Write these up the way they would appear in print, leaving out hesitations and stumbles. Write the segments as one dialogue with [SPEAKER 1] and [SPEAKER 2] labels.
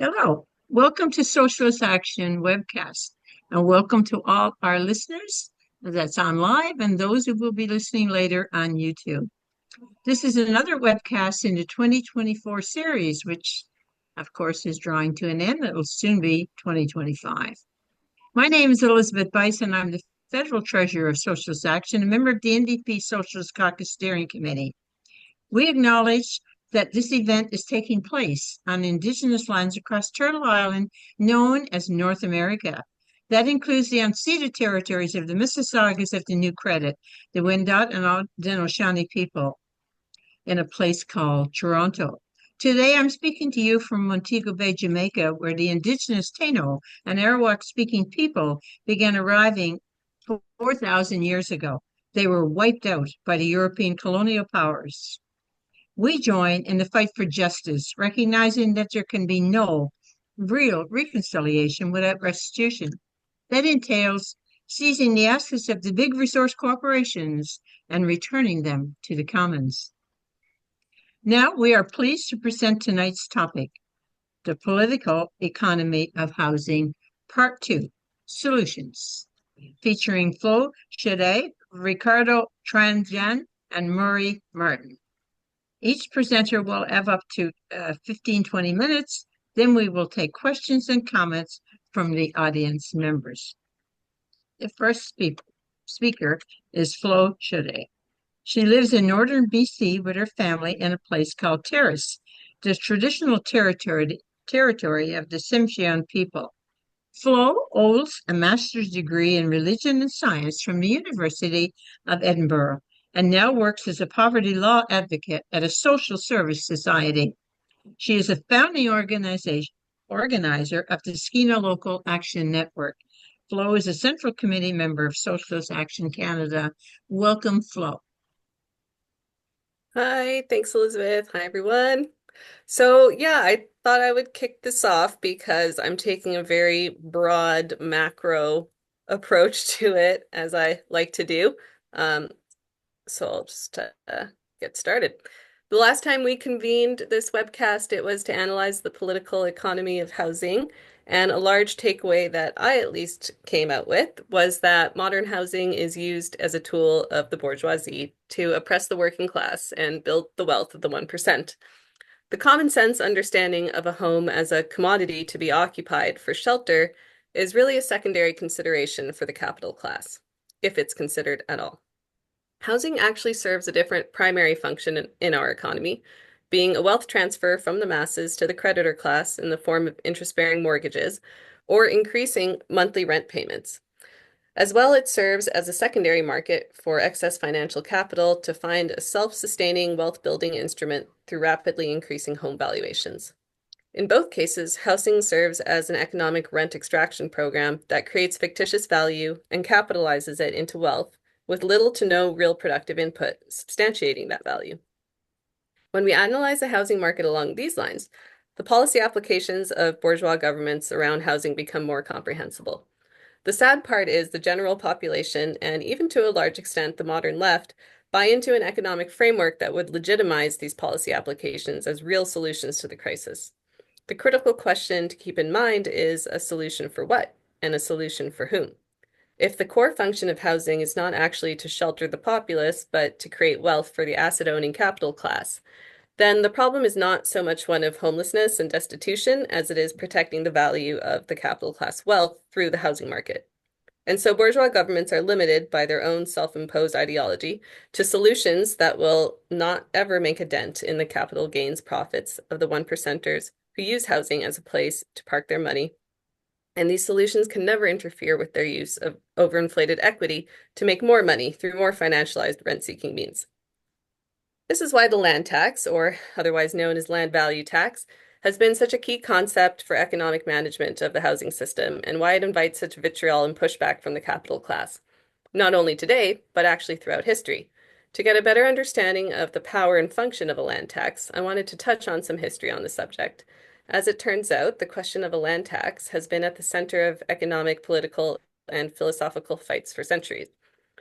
[SPEAKER 1] Hello, welcome to Socialist Action Webcast, and welcome to all our listeners that's on live and those who will be listening later on YouTube. This is another webcast in the 2024 series, which, of course, is drawing to an end. It will soon be 2025. My name is Elizabeth Bice, and I'm the Federal Treasurer of Socialist Action, a member of the NDP Socialist Caucus Steering Committee. We acknowledge that this event is taking place on Indigenous lands across Turtle Island, known as North America. That includes the unceded territories of the Mississaugas of the New Credit, the Wendat and Haudenosaunee people, in a place called Toronto. Today, I'm speaking to you from Montego Bay, Jamaica, where the indigenous Taino and Arawak-speaking people began arriving 4,000 years ago. They were wiped out by the European colonial powers. We join in the fight for justice, recognizing that there can be no real reconciliation without restitution. That entails seizing the assets of the big resource corporations and returning them to the commons. Now, we are pleased to present tonight's topic, the political economy of housing, Part 2, Solutions, featuring Flo Schade, Ricardo Tranjan, and Murray Martin. Each presenter will have up to 15-20 minutes. Then we will take questions and comments from the audience members. The first speaker is Flo Schade. She lives in northern BC with her family in a place called Terrace, the traditional territory of the Tsimshian people. Flo holds a master's degree in religion and science from the University of Edinburgh and now works as a poverty law advocate at a social service society. She is a founding organizer of the Skeena Local Action Network. Flo is a Central Committee member of Socialist Action Canada. Welcome, Flo.
[SPEAKER 2] Hi, thanks, Elizabeth. Hi, everyone. I thought I would kick this off because I'm taking a very broad macro approach to it, as I like to do. Um, I'll just get started. The last time we convened this webcast, it was to analyze the political economy of housing. And a large takeaway that I at least came out with was that modern housing is used as a tool of the bourgeoisie to oppress the working class and build the wealth of the 1%. The common sense understanding of a home as a commodity to be occupied for shelter is really a secondary consideration for the capital class, if it's considered at all. Housing actually serves a different primary function in our economy, being a wealth transfer from the masses to the creditor class in the form of interest-bearing mortgages or increasing monthly rent payments. As well, it serves as a secondary market for excess financial capital to find a self-sustaining wealth-building instrument through rapidly increasing home valuations. In both cases, housing serves as an economic rent extraction program that creates fictitious value and capitalizes it into wealth with little to no real productive input substantiating that value. When we analyze the housing market along these lines, the policy applications of bourgeois governments around housing become more comprehensible. The sad part is the general population, and even to a large extent the modern left, buy into an economic framework that would legitimize these policy applications as real solutions to the crisis. The critical question to keep in mind is a solution for what, and a solution for whom? If the core function of housing is not actually to shelter the populace, but to create wealth for the asset-owning capital class, then the problem is not so much one of homelessness and destitution as it is protecting the value of the capital class wealth through the housing market. And so bourgeois governments are limited by their own self-imposed ideology to solutions that will not ever make a dent in the capital gains profits of the 1%ers who use housing as a place to park their money. And these solutions can never interfere with their use of overinflated equity to make more money through more financialized rent-seeking means. This is why the land tax, or otherwise known as land value tax, has been such a key concept for economic management of the housing system and why it invites such vitriol and pushback from the capital class, not only today, but actually throughout history. To get a better understanding of the power and function of a land tax, I wanted to touch on some history on the subject. As it turns out, the question of a land tax has been at the center of economic, political, and philosophical fights for centuries.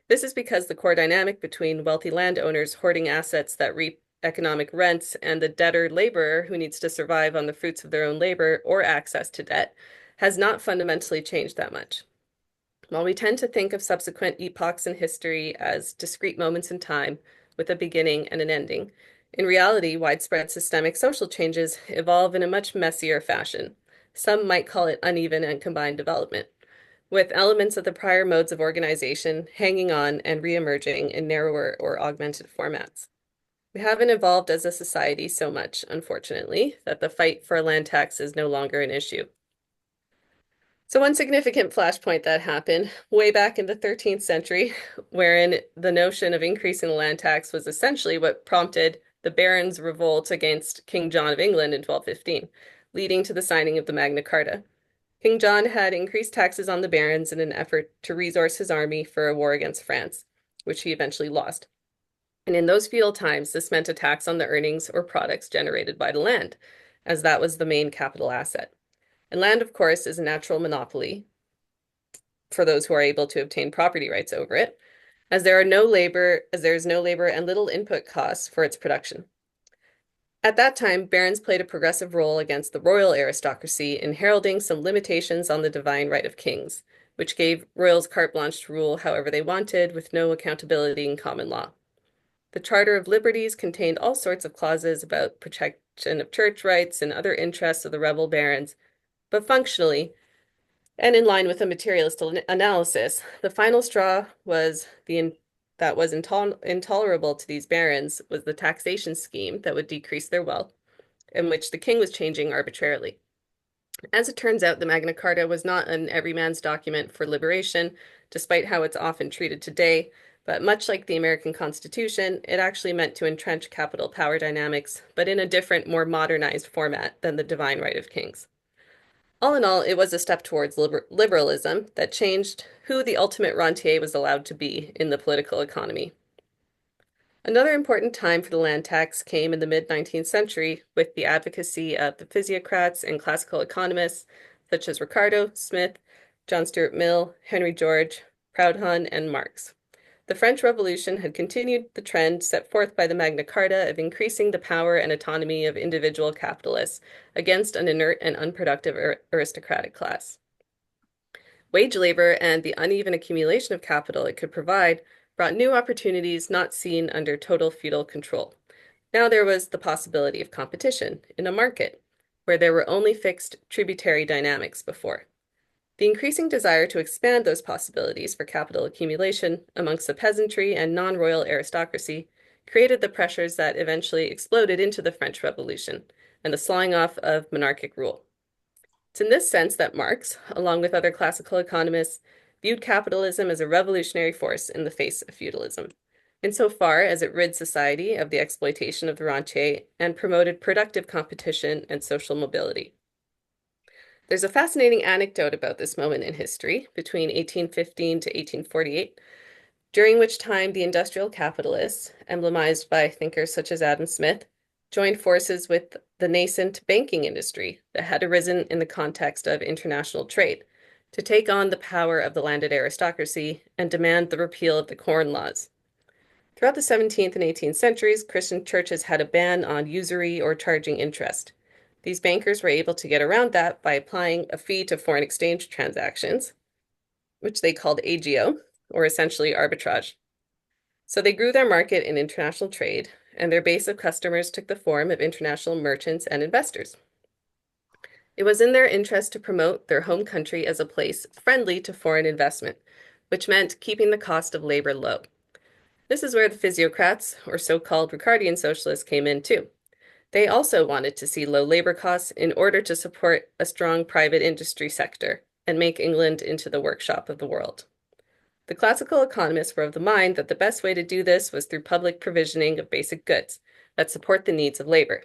[SPEAKER 2] This is because the core dynamic between wealthy landowners hoarding assets that reap economic rents, and the debtor laborer who needs to survive on the fruits of their own labor or access to debt has not fundamentally changed that much. While we tend to think of subsequent epochs in history as discrete moments in time with a beginning and an ending, in reality, widespread systemic social changes evolve in a much messier fashion. Some might call it uneven and combined development, with elements of the prior modes of organization hanging on and re-emerging in narrower or augmented formats. We haven't evolved as a society so much, unfortunately, that the fight for a land tax is no longer an issue. So one significant flashpoint that happened way back in the 13th century, wherein the notion of increasing the land tax was essentially what prompted the barons' revolt against King John of England in 1215, leading to the signing of the Magna Carta. King John had increased taxes on the barons in an effort to resource his army for a war against France, which he eventually lost. And in those feudal times, this meant a tax on the earnings or products generated by the land, as that was the main capital asset. And land, of course, is a natural monopoly for those who are able to obtain property rights over it, as there is no labor and little input costs for its production. At that time, barons played a progressive role against the royal aristocracy in heralding some limitations on the divine right of kings, which gave royals carte blanche to rule however they wanted with no accountability in common law. The Charter of Liberties contained all sorts of clauses about protection of church rights and other interests of the rebel barons, but functionally, and in line with a materialist analysis, the final straw that was intolerable to these barons was the taxation scheme that would decrease their wealth, in which the king was changing arbitrarily. As it turns out, the Magna Carta was not an everyman's document for liberation, despite how it's often treated today, but much like the American Constitution, it actually meant to entrench capital power dynamics, but in a different, more modernized format than the divine right of kings. All in all, it was a step towards liberalism that changed who the ultimate rentier was allowed to be in the political economy. Another important time for the land tax came in the mid-19th century with the advocacy of the physiocrats and classical economists such as Ricardo, Smith, John Stuart Mill, Henry George, Proudhon, and Marx. The French Revolution had continued the trend set forth by the Magna Carta of increasing the power and autonomy of individual capitalists against an inert and unproductive aristocratic class. Wage labor and the uneven accumulation of capital it could provide brought new opportunities not seen under total feudal control. Now there was the possibility of competition in a market where there were only fixed tributary dynamics before. The increasing desire to expand those possibilities for capital accumulation amongst the peasantry and non-royal aristocracy created the pressures that eventually exploded into the French Revolution and the sawing off of monarchic rule. It's in this sense that Marx, along with other classical economists, viewed capitalism as a revolutionary force in the face of feudalism, insofar as it rid society of the exploitation of the rentier and promoted productive competition and social mobility. There's a fascinating anecdote about this moment in history between 1815 to 1848, during which time the industrial capitalists, emblemized by thinkers such as Adam Smith, joined forces with the nascent banking industry that had arisen in the context of international trade to take on the power of the landed aristocracy and demand the repeal of the Corn Laws. Throughout the 17th and 18th centuries, Christian churches had a ban on usury or charging interest. These bankers were able to get around that by applying a fee to foreign exchange transactions, which they called agio, or essentially arbitrage. So they grew their market in international trade, and their base of customers took the form of international merchants and investors. It was in their interest to promote their home country as a place friendly to foreign investment, which meant keeping the cost of labor low. This is where the physiocrats, or so-called Ricardian socialists, came in too. They also wanted to see low labor costs in order to support a strong private industry sector and make England into the workshop of the world. The classical economists were of the mind that the best way to do this was through public provisioning of basic goods that support the needs of labor.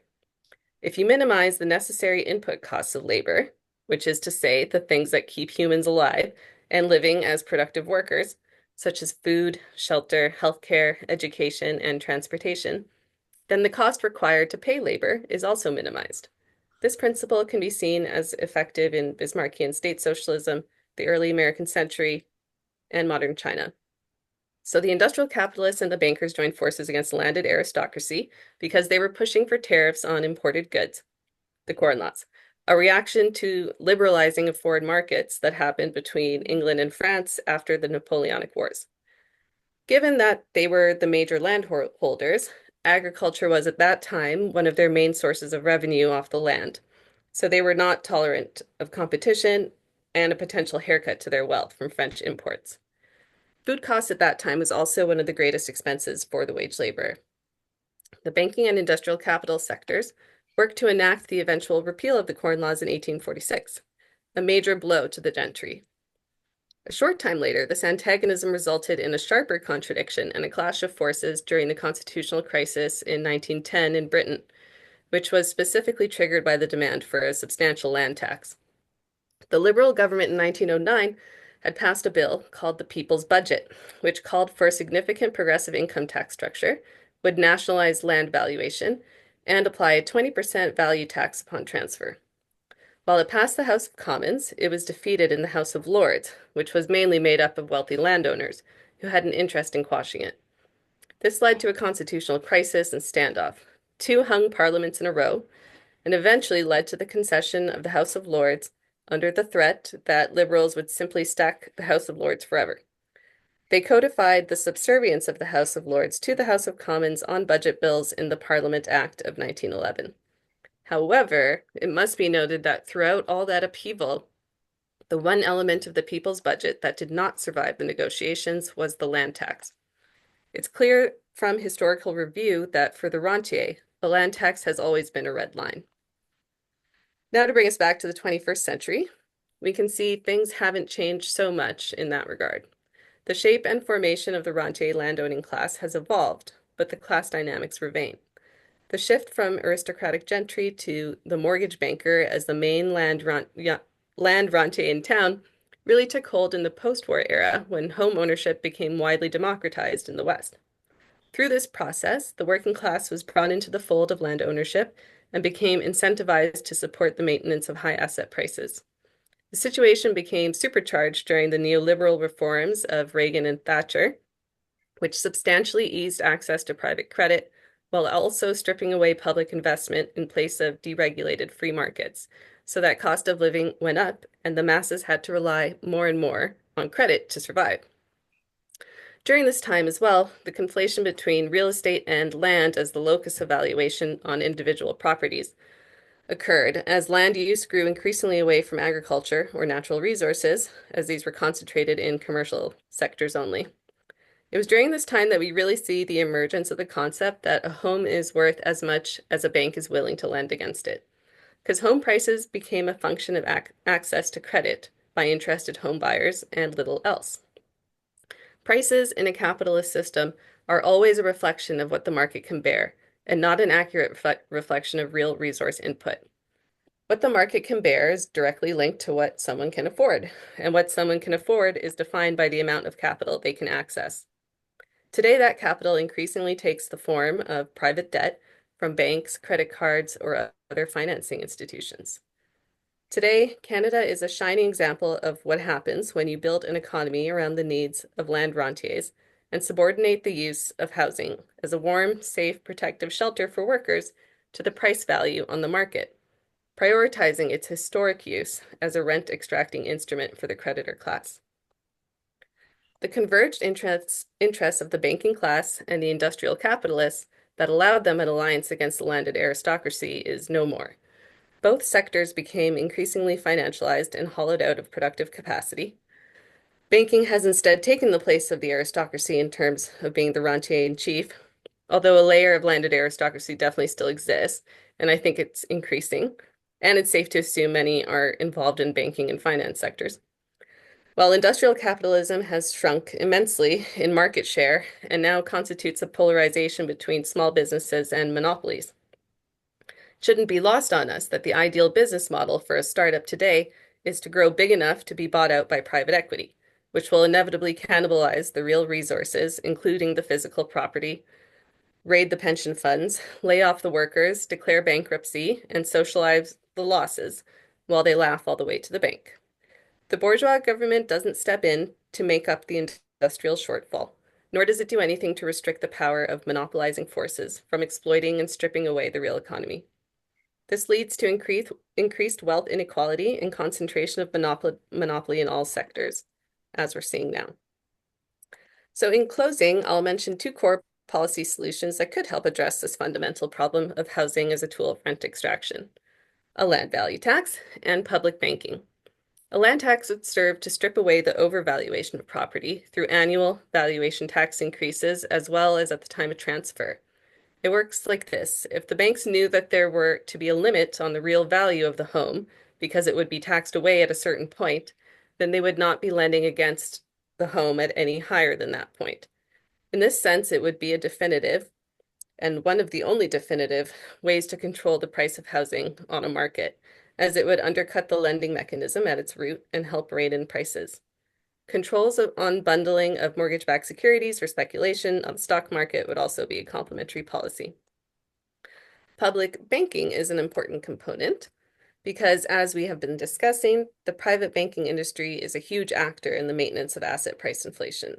[SPEAKER 2] If you minimize the necessary input costs of labor, which is to say the things that keep humans alive and living as productive workers, such as food, shelter, healthcare, education, and transportation, then the cost required to pay labor is also minimized. This principle can be seen as effective in Bismarckian state socialism, the early American century, and modern China. So the industrial capitalists and the bankers joined forces against the landed aristocracy because they were pushing for tariffs on imported goods, the Corn Laws, a reaction to liberalizing of foreign markets that happened between England and France after the Napoleonic Wars. Given that they were the major landholders, agriculture was at that time one of their main sources of revenue off the land. So they were not tolerant of competition and a potential haircut to their wealth from French imports. Food costs at that time was also one of the greatest expenses for the wage laborer. The banking and industrial capital sectors worked to enact the eventual repeal of the Corn Laws in 1846, a major blow to the gentry. A short time later, this antagonism resulted in a sharper contradiction and a clash of forces during the constitutional crisis in 1910 in Britain, which was specifically triggered by the demand for a substantial land tax. The Liberal government in 1909 had passed a bill called the People's Budget, which called for a significant progressive income tax structure, would nationalize land valuation, and apply a 20% value tax upon transfer. While it passed the House of Commons, it was defeated in the House of Lords, which was mainly made up of wealthy landowners who had an interest in quashing it. This led to a constitutional crisis and standoff, two hung parliaments in a row, and eventually led to the concession of the House of Lords under the threat that Liberals would simply stack the House of Lords forever. They codified the subservience of the House of Lords to the House of Commons on budget bills in the Parliament Act of 1911. However, it must be noted that throughout all that upheaval, the one element of the people's budget that did not survive the negotiations was the land tax. It's clear from historical review that for the rentier, the land tax has always been a red line. Now to bring us back to the 21st century, we can see things haven't changed so much in that regard. The shape and formation of the rentier landowning class has evolved, but the class dynamics remain. The shift from aristocratic gentry to the mortgage banker as the main land rentier in town really took hold in the post-war era when home ownership became widely democratized in the West. Through this process, the working class was brought into the fold of land ownership and became incentivized to support the maintenance of high asset prices. The situation became supercharged during the neoliberal reforms of Reagan and Thatcher, which substantially eased access to private credit while also stripping away public investment in place of deregulated free markets, so that cost of living went up and the masses had to rely more and more on credit to survive. During this time as well, the conflation between real estate and land as the locus of valuation on individual properties occurred as land use grew increasingly away from agriculture or natural resources, as these were concentrated in commercial sectors only. It was during this time that we really see the emergence of the concept that a home is worth as much as a bank is willing to lend against it, because home prices became a function of access to credit by interested home buyers and little else. Prices in a capitalist system are always a reflection of what the market can bear, and not an accurate reflection of real resource input. What the market can bear is directly linked to what someone can afford, and what someone can afford is defined by the amount of capital they can access. Today, that capital increasingly takes the form of private debt from banks, credit cards, or other financing institutions. Today, Canada is a shining example of what happens when you build an economy around the needs of land rentiers and subordinate the use of housing as a warm, safe, protective shelter for workers to the price value on the market, prioritizing its historic use as a rent-extracting instrument for the creditor class. The converged interests of the banking class and the industrial capitalists that allowed them an alliance against the landed aristocracy is no more. Both sectors became increasingly financialized and hollowed out of productive capacity. Banking has instead taken the place of the aristocracy in terms of being the rentier-in-chief, although a layer of landed aristocracy definitely still exists, and I think it's increasing, and it's safe to assume many are involved in banking and finance sectors. While industrial capitalism has shrunk immensely in market share and now constitutes a polarization between small businesses and monopolies. It shouldn't be lost on us that the ideal business model for a startup today is to grow big enough to be bought out by private equity, which will inevitably cannibalize the real resources, including the physical property, raid the pension funds, lay off the workers, declare bankruptcy, and socialize the losses while they laugh all the way to the bank. The bourgeois government doesn't step in to make up the industrial shortfall. nor does it do anything to restrict the power of monopolizing forces from exploiting and stripping away the real economy. This leads to increased wealth inequality and concentration of monopoly in all sectors, as we're seeing now. So in closing, I'll mention two core policy solutions that could help address this fundamental problem of housing as a tool of rent extraction: a land value tax and public banking. A land tax would serve to strip away the overvaluation of property through annual valuation tax increases as well as at the time of transfer. It works like this. If the banks knew that there were to be a limit on the real value of the home because it would be taxed away at a certain point, then they would not be lending against the home at any higher than that point. In this sense, it would be a definitive, and one of the only definitive ways to control the price of housing on a market, as it would undercut the lending mechanism at its root and help rein in prices. Controls on bundling of mortgage-backed securities for speculation on the stock market would also be a complementary policy. Public banking is an important component because, as we have been discussing, the private banking industry is a huge actor in the maintenance of asset price inflation.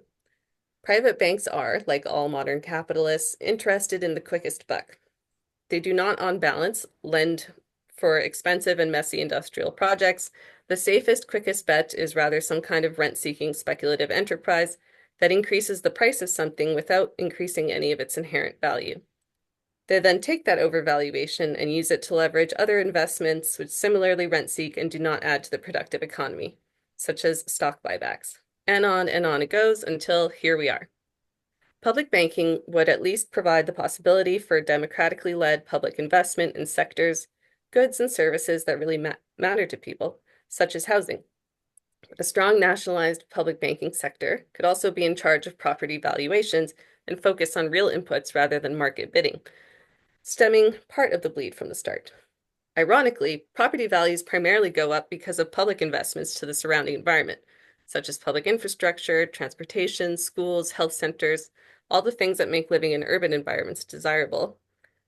[SPEAKER 2] Private banks are, like all modern capitalists, interested in the quickest buck. They do not, on balance, lend for expensive and messy industrial projects. The safest, quickest bet is rather some kind of rent-seeking speculative enterprise that increases the price of something without increasing any of its inherent value. They then take that overvaluation and use it to leverage other investments which similarly rent-seek and do not add to the productive economy, such as stock buybacks. And on it goes until here we are. Public banking would at least provide the possibility for democratically led public investment in sectors, goods, and services that really matter to people, such as housing. A strong nationalized public banking sector could also be in charge of property valuations and focus on real inputs rather than market bidding, stemming part of the bleed from the start. Ironically, property values primarily go up because of public investments to the surrounding environment, such as public infrastructure, transportation, schools, health centers, all the things that make living in urban environments desirable,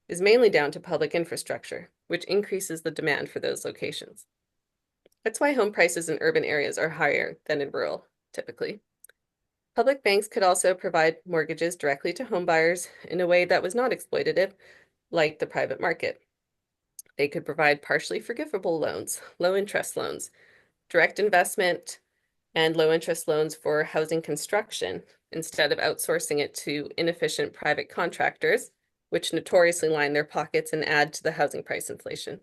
[SPEAKER 2] is mainly down to public infrastructure, which increases the demand for those locations. That's why home prices in urban areas are higher than in rural, typically. Public banks could also provide mortgages directly to homebuyers in a way that was not exploitative, like the private market. They could provide partially forgivable loans, low-interest loans, direct investment, and low-interest loans for housing construction instead of outsourcing it to inefficient private contractors, which notoriously line their pockets and add to the housing price inflation.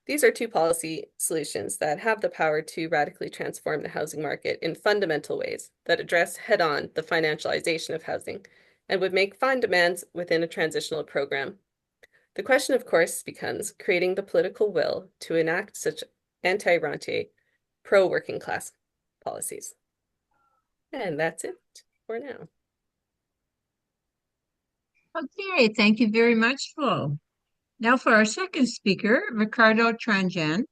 [SPEAKER 2] These are two policy solutions that have the power to radically transform the housing market in fundamental ways that address head-on the financialization of housing and would make fine demands within a transitional program. The question, of course, becomes creating the political will to enact such anti-rentier, pro-working class policies. And that's it for now.
[SPEAKER 1] Okay, thank you very much, Flo. Now for our second speaker, Ricardo Tranjan,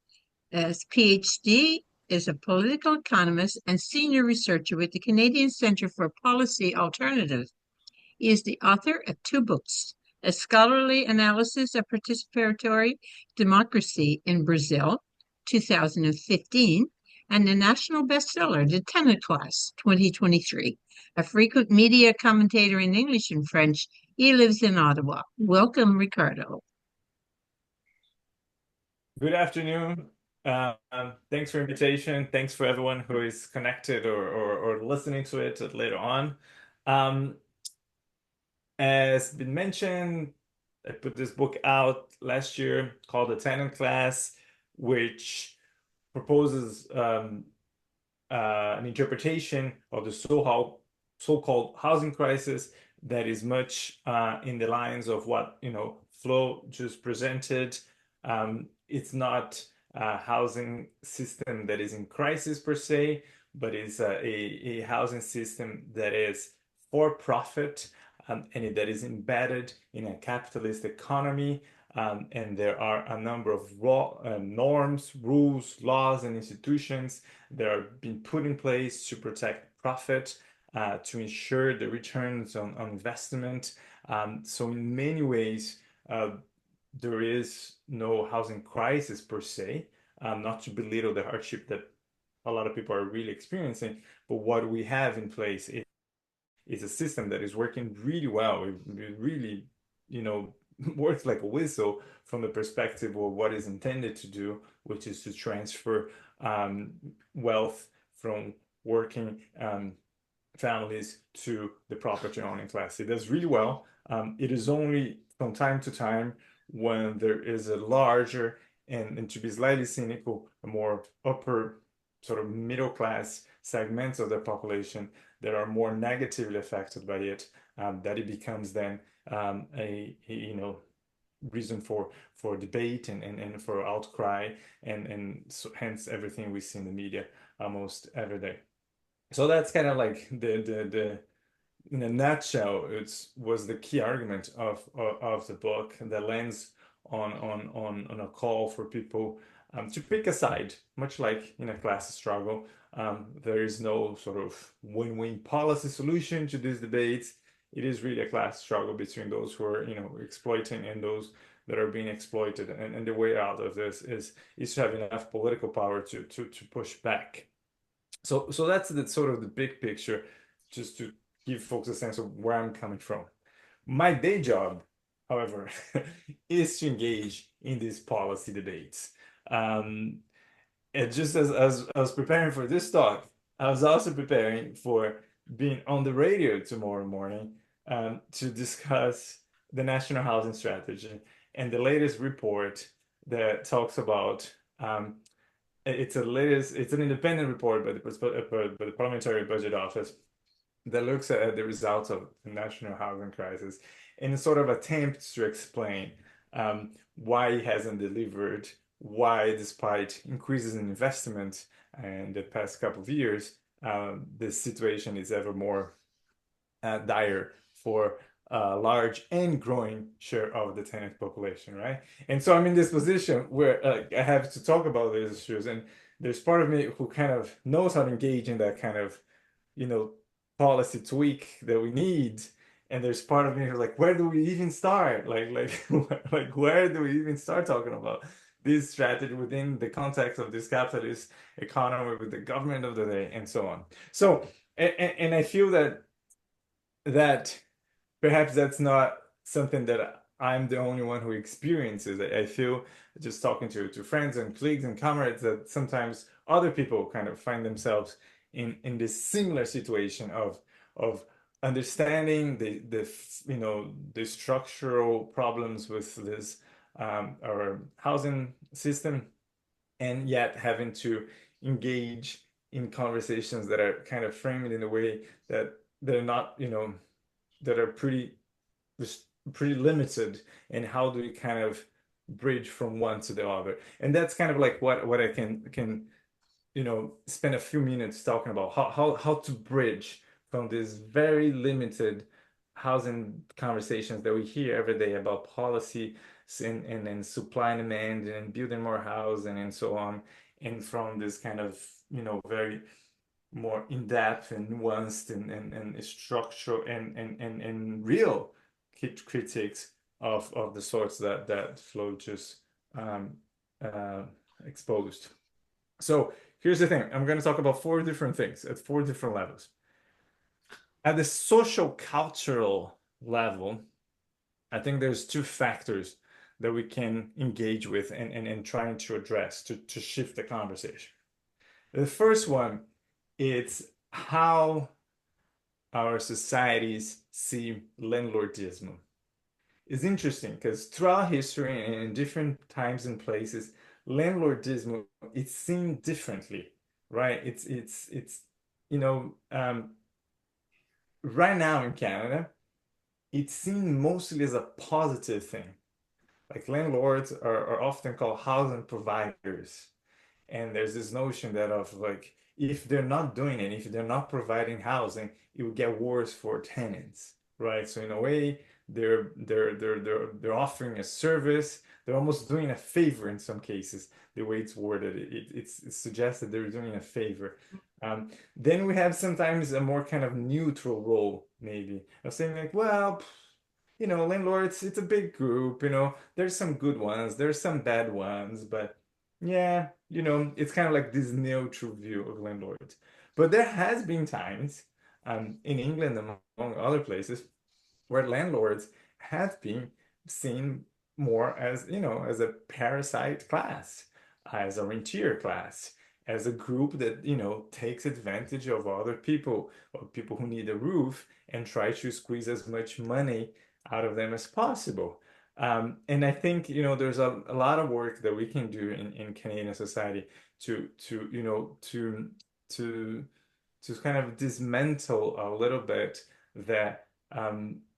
[SPEAKER 1] as PhD, is a political economist and senior researcher with the Canadian Centre for Policy Alternatives. He is the author of two books, A Scholarly Analysis of Participatory Democracy in Brazil, 2015, and the national bestseller, The Tenant Class, 2023. A frequent media commentator in English and French, he lives in Ottawa. Welcome, Ricardo.
[SPEAKER 3] Good afternoon. Thanks for invitation. Thanks for everyone who is connected or listening to it later on. As been mentioned, I put this book out last year called The Tenant Class, which proposes an interpretation of the so-called housing crisis that is much in the lines of what Flo just presented. It's not a housing system that is in crisis per se, but it's a housing system that is for profit and that is embedded in a capitalist economy. And there are a number of norms, rules, laws, and institutions that are being put in place to protect profit, to ensure the returns on investment. So in many ways, there is no housing crisis per se, not to belittle the hardship that a lot of people are really experiencing, but what we have in place it's a system that is working really well. It really, you know, works like a whistle from the perspective of what is intended to do, which is to transfer wealth from working families to the property owning class. It does really well. It is only from time to time when there is a larger and to be slightly cynical, a more upper sort of middle class segments of the population that are more negatively affected by it, that it becomes then you know, reason for debate and for outcry and so hence everything we see in the media almost every day. So that's kind of like the in a nutshell, it was the key argument of the book that lands on a call for people to pick a side, much like in a class struggle. There is no sort of win-win policy solution to these debates. It is really a class struggle between those who are, you know, exploiting and those that are being exploited. And the way out of this is to have enough political power to push back. So that's the sort of the big picture, just to give folks a sense of where I'm coming from. My day job, however, is to engage in these policy debates. And just as I was preparing for this talk, I was also preparing for being on the radio tomorrow morning to discuss the National Housing Strategy and the latest report that talks about it's an independent report by the Parliamentary Budget Office that looks at the results of the national housing crisis and sort of attempts to explain why it hasn't delivered, why despite increases in investment in the past couple of years, the situation is ever more dire for a large and growing share of the tenant population, right? And so I'm in this position where I have to talk about these issues, and there's part of me who kind of knows how to engage in that kind of, you know, policy tweak that we need. And there's part of me who's like, where do we even start? Like where do we even start talking about this strategy within the context of this capitalist economy with the government of the day and so on. So, and I feel that perhaps that's not something that I'm the only one who experiences. I feel just talking to friends and colleagues and comrades that sometimes other people kind of find themselves in this similar situation of understanding the you know, the structural problems with this our housing system, and yet having to engage in conversations that are kind of framed in a way that they're not, you know, that are pretty limited, and how do we kind of bridge from one to the other. And that's kind of like what I can you know, spend a few minutes talking about how to bridge from this very limited housing conversations that we hear every day about policy and supply and demand and building more housing and so on, and from this kind of, you know, very more in-depth and nuanced and structural and real critiques of the sorts that Flo just exposed. So here's the thing. I'm going to talk about four different things at four different levels. At the social cultural level, I think there's two factors that we can engage with and trying to address to shift the conversation. The first one, it's how our societies see landlordism. It's interesting because throughout history and in different times and places, landlordism, it's seen differently, right? It's you know, right now in Canada, it's seen mostly as a positive thing. Like landlords are often called housing providers. And there's this notion that of like, if they're not doing it, if they're not providing housing, it will get worse for tenants, right? So in a way, they're offering a service. They're almost doing a favor in some cases. The way it's worded, it suggests that they're doing a favor. Then we have sometimes a more kind of neutral role, maybe, of saying like, well, you know, landlords, it's a big group, you know, there's some good ones, there's some bad ones, but yeah, you know, it's kind of like this neutral view of landlords. But there has been times in England, among other places, where landlords have been seen more as, as a parasite class, as a rentier class, as a group that, takes advantage of other people, or people who need a roof, and try to squeeze as much money out of them as possible. And I think, there's a lot of work that we can do in Canadian society to, to to kind of dismantle a little bit that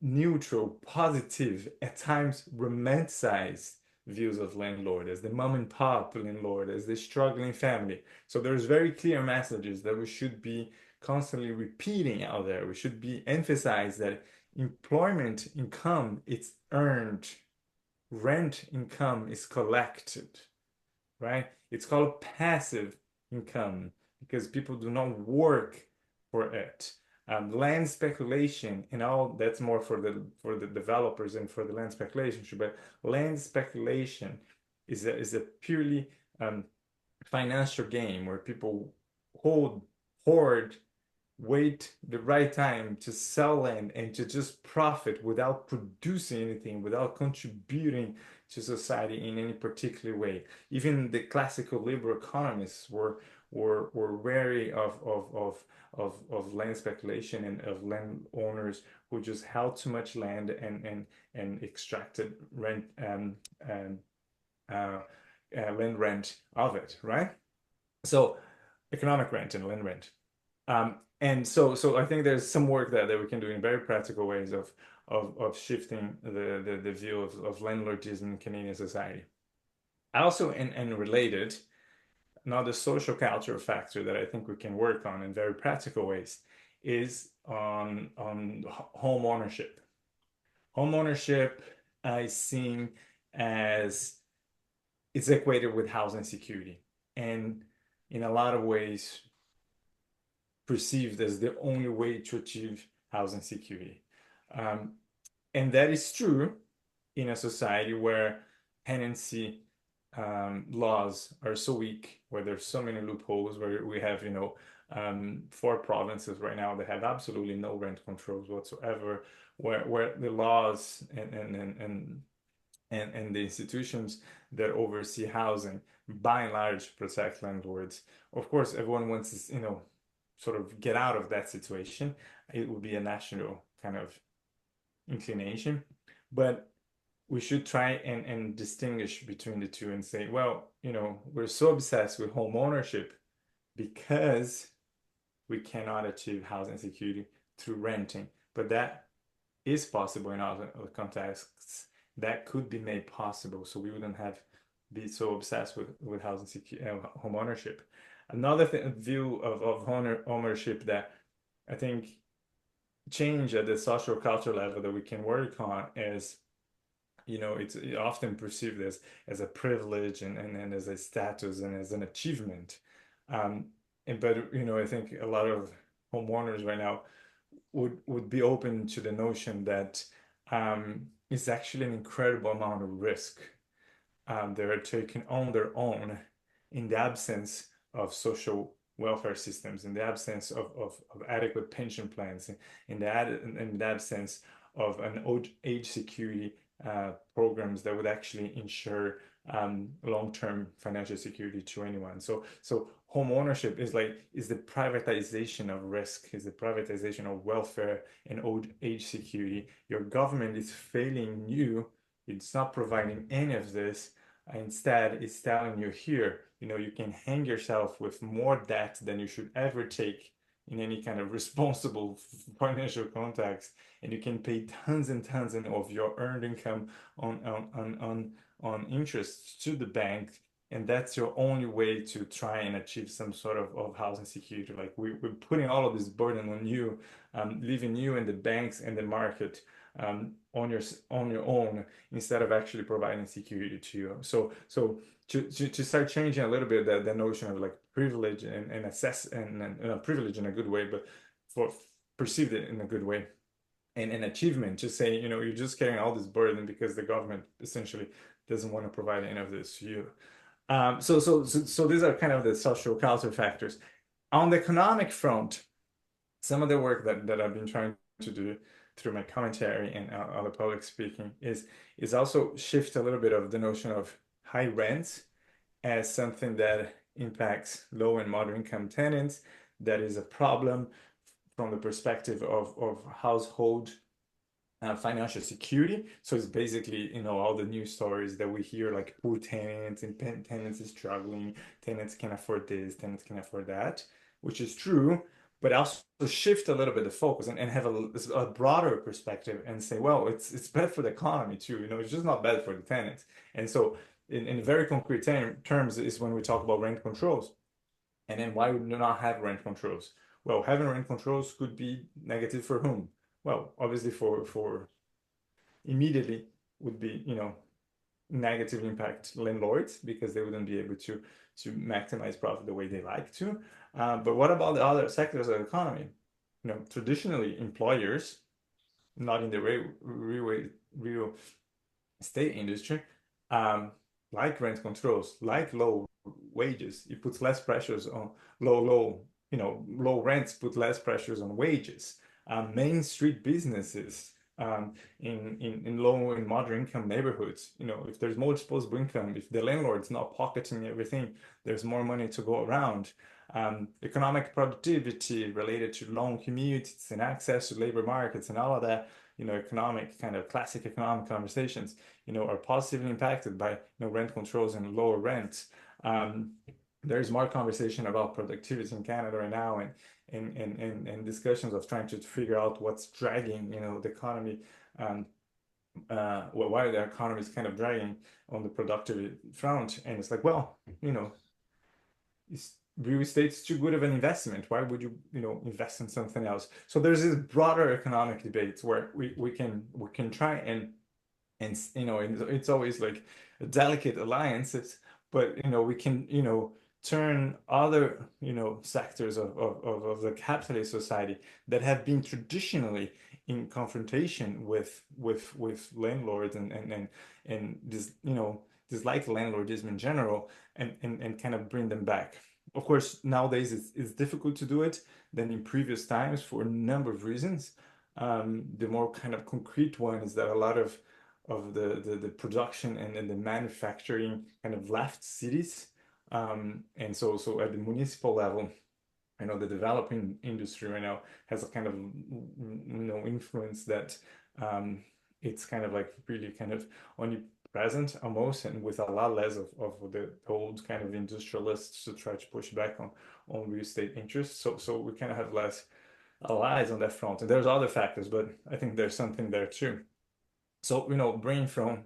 [SPEAKER 3] neutral, positive, at times romanticized views of landlord as the mom and pop landlord, as the struggling family. So there's very clear messages that we should be constantly repeating out there. We should be emphasize that employment income it's earned, rent income is collected, right? It's called passive income because people do not work for it. Land speculation and all that's more for the developers and for the land speculation, but land speculation is a purely financial game where people hoard, wait the right time to sell land and to just profit without producing anything, without contributing to society in any particular way. Even the classical liberal economists were wary of land speculation and of landowners who just held too much land and extracted rent uh, land rent of it, right? So economic rent and land rent. And so I think there's some work that we can do in very practical ways of shifting the view of landlordism in Canadian society. Also, and related, another social cultural factor that I think we can work on in very practical ways is on home ownership. Home ownership is seen as it's equated with housing security, and in a lot of ways perceived as the only way to achieve housing security. Um, and that is true in a society where tenancy laws are so weak, where there's so many loopholes, where we have, 4 provinces right now that have absolutely no rent controls whatsoever, where the laws and the institutions that oversee housing by and large protect landlords. Of course, everyone wants to, sort of get out of that situation. It would be a national kind of inclination, but we should try and distinguish between the two and say, well, we're so obsessed with home ownership because we cannot achieve housing security through renting, but that is possible in other contexts. That could be made possible, so we wouldn't have be so obsessed with housing security, home ownership. Another view of ownership that I think change at the social culture level that we can work on is, it's often perceived as a privilege and as a status and as an achievement. But I think a lot of homeowners right now would be open to the notion that it's actually an incredible amount of risk they're taking on their own in the absence of social welfare systems, in the absence of adequate pension plans, in the absence of an old age security programs that would actually ensure long-term financial security to anyone. So home ownership is the privatization of risk, is the privatization of welfare and old age security. Your government is failing you. It's not providing any of this. Instead, it's telling you here, you can hang yourself with more debt than you should ever take in any kind of responsible financial context, and you can pay tons and tons of your earned income on interest to the bank, and that's your only way to try and achieve some sort of housing security. Like we're putting all of this burden on you, leaving you and the banks and the market on your own instead of actually providing security to you. So to start changing a little bit the notion of like privilege and assess and privilege in a good way, but for perceived it in a good way, and an achievement, just saying, you're just carrying all this burden because the government essentially doesn't want to provide any of this to you. So these are kind of the social culture factors. On the economic front, some of the work that I've been trying to do through my commentary and other public speaking is also shift a little bit of the notion of high rents as something that impacts low and moderate income tenants. That is a problem from the perspective of household financial security. So it's basically, all the news stories that we hear, like poor tenants and tenants is struggling, tenants can afford this, tenants can afford that, which is true, but also shift a little bit the focus and have a broader perspective and say, well, it's bad for the economy too. It's just not bad for the tenants. And so in very concrete terms is when we talk about rent controls. And then why would we not have rent controls? Well, having rent controls could be negative for whom? Well, obviously for immediately would be, negative impact landlords because they wouldn't be able to maximize profit the way they like to. But what about the other sectors of the economy? Traditionally employers, not in the real estate industry, like rent controls, like low wages, it puts less pressures on low rents put less pressures on wages. Main street businesses in low and moderate income neighborhoods, if there's more disposable income, if the landlord's not pocketing everything, there's more money to go around. Economic productivity related to long commutes and access to labor markets and all of that, economic kind of classic economic conversations, are positively impacted by rent controls and lower rents. There's more conversation about productivity in Canada right now, and discussions of trying to figure out what's dragging, the economy, why the economy is kind of dragging on the productivity front. And it's like, well, real estate's too good of an investment. Why would you, invest in something else? So there's this broader economic debate where we can try and it's always like a delicate alliances, but we can turn other sectors of the capitalist society that have been traditionally in confrontation with landlords and this dislike landlordism in general, and kind of bring them back. Of course, nowadays it's difficult to do it than in previous times for a number of reasons. The more kind of concrete one is that a lot of the production and the manufacturing kind of left cities. And so at the municipal level, the developing industry right now has a kind of influence that it's kind of like really kind of only present almost, and with a lot less of the old kind of industrialists to try to push back on real estate interests. So we kind of have less allies on that front. And there's other factors, but I think there's something there too. So, bringing from,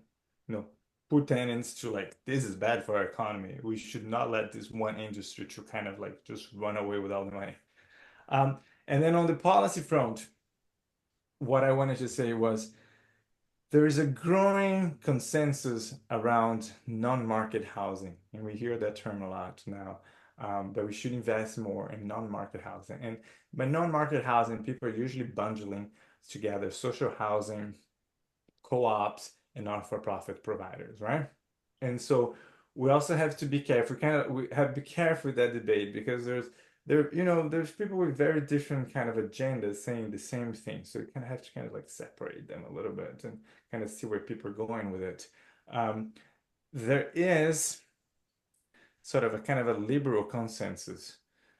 [SPEAKER 3] poor tenants to like, this is bad for our economy. We should not let this one industry to kind of like just run away with all the money. And then on the policy front, what I wanted to say was there is a growing consensus around non-market housing. And we hear that term a lot now, that we should invest more in non-market housing. And by non-market housing, people are usually bundling together social housing, co-ops, and not-for-profit providers, right? And so we also have to be careful. We have to be careful with that debate because there's people with very different kind of agendas saying the same thing. So you kind of have to kind of like separate them a little bit and kind of see where people are going with it. There is sort of a kind of a liberal consensus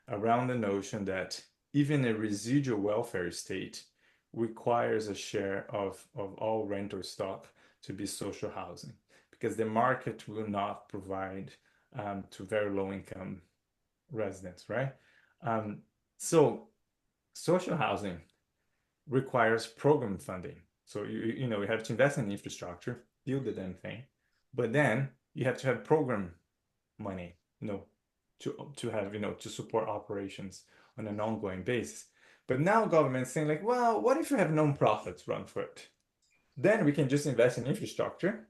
[SPEAKER 3] around the notion that even a residual welfare state requires a share of all rental stock to be social housing, because the market will not provide to very low income residents, right? So social housing requires program funding. So you have to invest in infrastructure, build the damn thing, but then you have to have program money, to have, to support operations on an ongoing basis. But now government's saying like, well, what if you have non-profits run for it? Then we can just invest in infrastructure,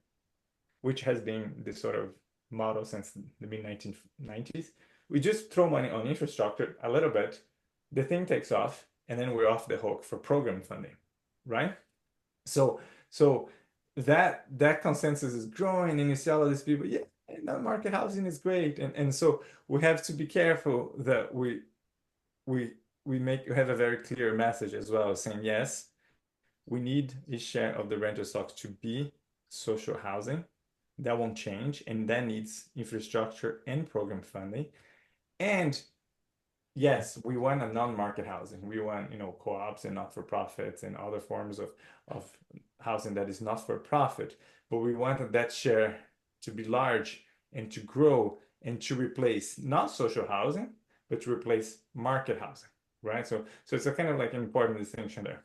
[SPEAKER 3] which has been this sort of model since the mid-1990s. We just throw money on infrastructure a little bit, the thing takes off, and then we're off the hook for program funding, right? So that consensus is growing, and you see all of these people, yeah, non-market housing is great, and so we have to be careful that we we have a very clear message as well, saying yes, we need a share of the rental stocks to be social housing. That won't change, and that needs infrastructure and program funding. And yes, we want a non-market housing. We want, co-ops and not-for-profits and other forms of housing that is not for profit. But we want that share to be large and to grow and to replace not social housing, but to replace market housing, right? So it's a kind of like an important distinction there.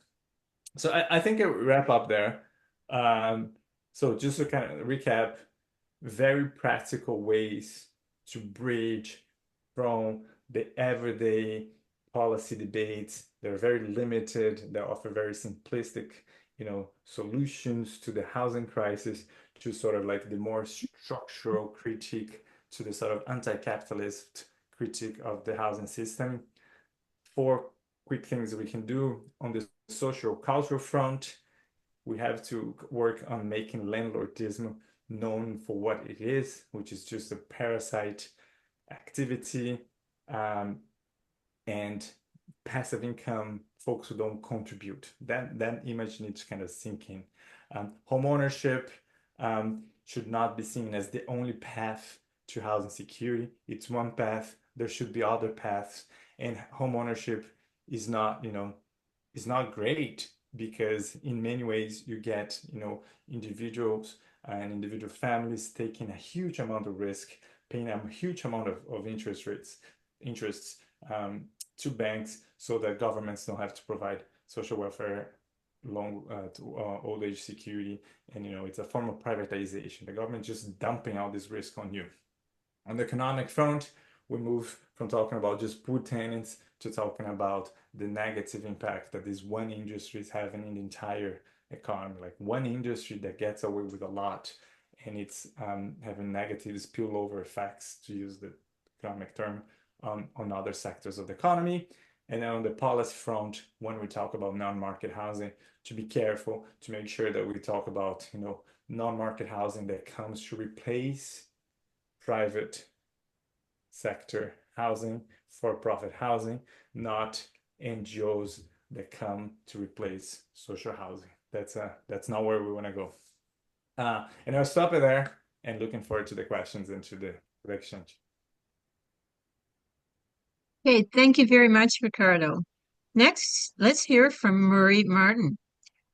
[SPEAKER 3] So I think I wrap up there. So just to kind of recap, very practical ways to bridge from the everyday policy debates. They're very limited. They offer very simplistic, solutions to the housing crisis, to sort of like the more structural critique, to the sort of anti-capitalist critique of the housing system. 4 quick things we can do on the social cultural front. We have to work on making landlordism known for what it is, which is just a parasite activity, and passive income, folks who don't contribute. That image needs to kind of sink in. Home ownership should not be seen as the only path to housing security. It's one path. There should be other paths, and home ownership is not, is not great, because in many ways you get, individuals and individual families taking a huge amount of risk, paying a huge amount of interests to banks, so that governments don't have to provide social welfare, long to old age security, and it's a form of privatization. The government just dumping all this risk on you. On the economic front, we move from talking about just poor tenants to talking about the negative impact that this one industry is having in the entire economy, like one industry that gets away with a lot, and it's having negative spillover effects, to use the economic term, on other sectors of the economy. And then on the policy front, when we talk about non-market housing, to be careful to make sure that we talk about, non-market housing that comes to replace private sector housing, for-profit housing, not NGOs that come to replace social housing. That's not where we want to go. And I'll stop it there, and looking forward to the questions and to the exchange.
[SPEAKER 1] Okay, thank you very much, Ricardo. Next, let's hear from Murray Martin.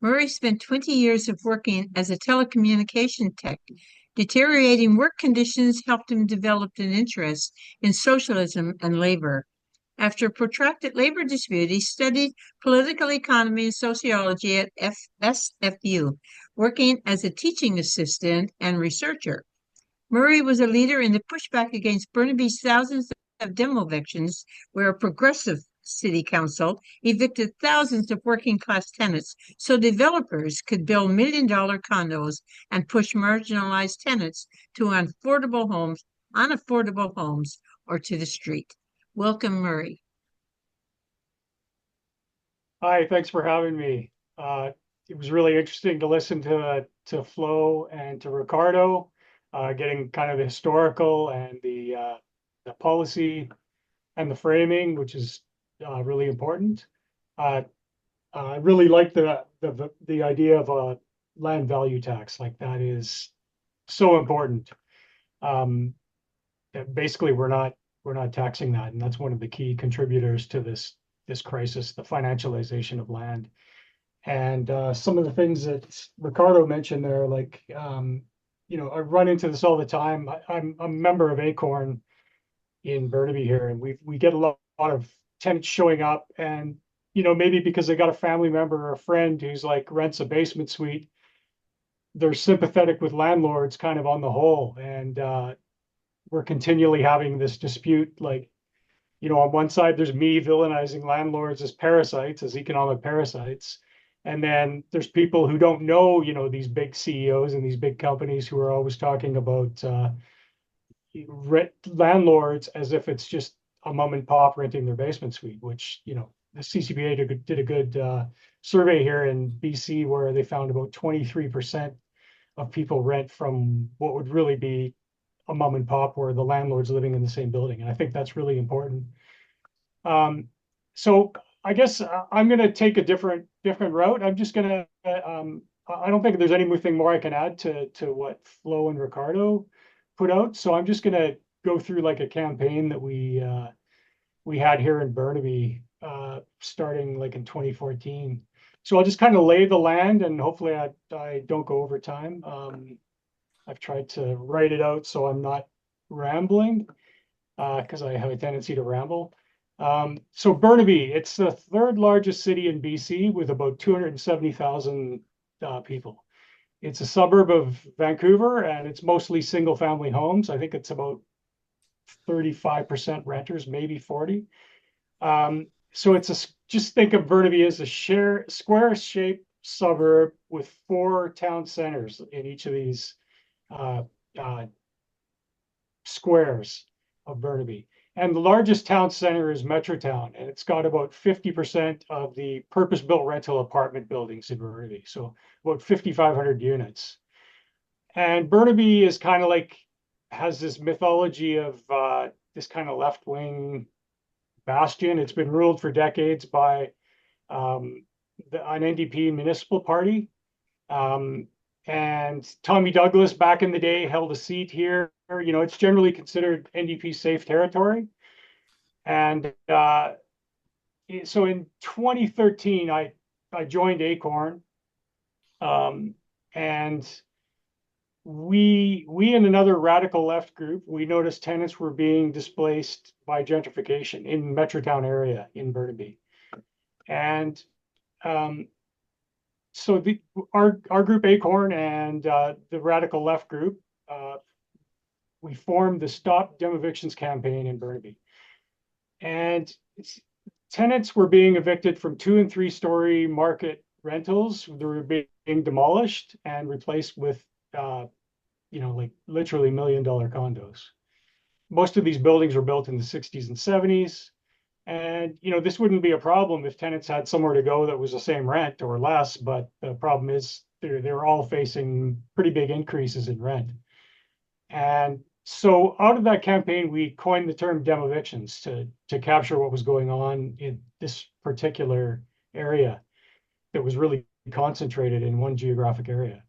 [SPEAKER 1] Murray spent 20 years of working as a telecommunication tech. Deteriorating work conditions helped him develop an interest in socialism and labor. After a protracted labor dispute, he studied political economy and sociology at SFU, working as a teaching assistant and researcher. Murray was a leader in the pushback against Burnaby's thousands of demo evictions, where a progressive city council evicted thousands of working class tenants so developers could build million-dollar condos and push marginalized tenants to unaffordable homes, or to the street. Welcome, Murray.
[SPEAKER 4] Hi, thanks for having me. It was really interesting to listen to Flo and to Ricardo, getting kind of the historical and the policy and the framing, which is really important. I really like the idea of a land value tax. Like, that is so important. That basically we're not taxing that, and that's one of the key contributors to this crisis, the financialization of land. And some of the things that Ricardo mentioned there, like, I run into this all the time. I'm a member of Acorn in Burnaby here, and we get a lot of tenants showing up, and maybe because they got a family member or a friend who's like rents a basement suite, they're sympathetic with landlords kind of on the whole. And we're continually having this dispute, like, on one side, there's me villainizing landlords as parasites, as economic parasites. And then there's people who don't know, these big CEOs and these big companies who are always talking about landlords as if it's just a mom and pop renting their basement suite, which, the CCBA did a good survey here in BC, where they found about 23% of people rent from what would really be a mom and pop, where the landlord's living in the same building. And I think that's really important. So I guess I'm going to take a different route. I'm just going to. I don't think there's anything more I can add to what Flo and Ricardo put out. So I'm just going to go through like a campaign that we had here in Burnaby starting like in 2014. So I'll just kind of lay the land, and hopefully I don't go over time. I've tried to write it out so I'm not rambling because I have a tendency to ramble. So Burnaby, it's the third largest city in BC with about 270,000 people. It's a suburb of Vancouver, and it's mostly single family homes. I think it's about 35% renters, maybe 40. So just think of Burnaby as a square shaped suburb with 4 town centers in each of these uh, uh, squares of Burnaby. And the largest town center is Metrotown, and it's got about 50% of the purpose-built rental apartment buildings in Burnaby, so about 5,500 units. And Burnaby is kind of like, has this mythology of this kind of left-wing bastion. It's been ruled for decades by an NDP municipal party. And Tommy Douglas back in the day held a seat here. It's generally considered NDP safe territory. And so in 2013, I joined Acorn, and we and another radical left group, we noticed tenants were being displaced by gentrification in Metrotown area in Burnaby. And so our group Acorn and the radical left group, we formed the Stop Dem Evictions campaign in Burnaby. And tenants were being evicted from 2- and 3-story market rentals. They were being demolished and replaced with, like literally $1 million condos. Most of these buildings were built in the 60s and 70s. And, this wouldn't be a problem if tenants had somewhere to go that was the same rent or less. But the problem is they're all facing pretty big increases in rent. And so out of that campaign, we coined the term dem evictions to capture what was going on in this particular area that was really concentrated in one geographic area.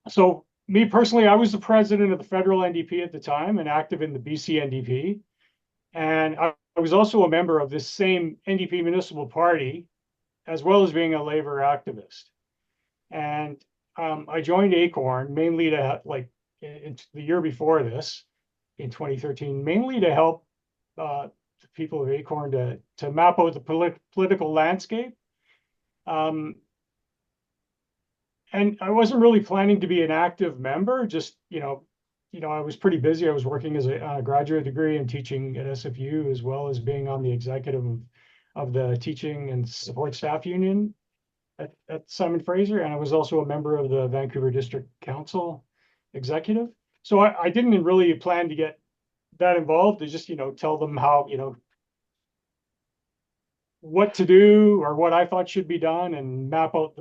[SPEAKER 4] So me personally, I was the president of the federal NDP at the time and active in the BC NDP. And I was also a member of this same NDP municipal party, as well as being a labor activist. And I joined Acorn mainly to in the year before this, in 2013, mainly to help the people of Acorn to map out the political landscape. And I wasn't really planning to be an active member. Just I was pretty busy. I was working as a graduate degree and teaching at SFU, as well as being on the executive of the teaching and support staff union at Simon Fraser, and I was also a member of the Vancouver District Council executive. So I didn't really plan to get that involved, to just tell them how what to do or what I thought should be done, and map out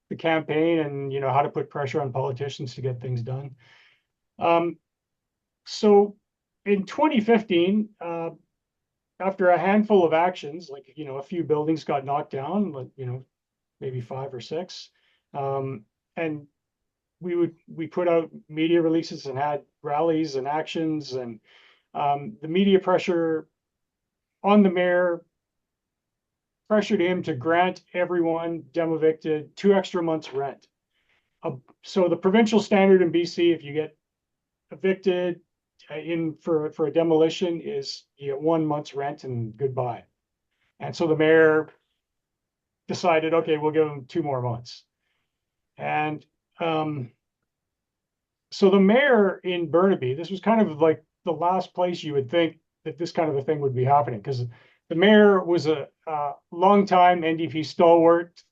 [SPEAKER 4] the campaign, and how to put pressure on politicians to get things done. So in 2015, after a handful of actions, like a few buildings got knocked down, like maybe 5 or 6, and we put out media releases and had rallies and actions, and the media pressure on the mayor pressured him to grant everyone dem evicted 2 extra months rent. So the provincial standard in BC, if you get evicted for a demolition, is you get 1 month's rent and goodbye. And so the mayor decided, okay, we'll give him 2 more months. And so the mayor in Burnaby, this was kind of like the last place you would think that this kind of a thing would be happening, because the mayor was a longtime NDP stalwart.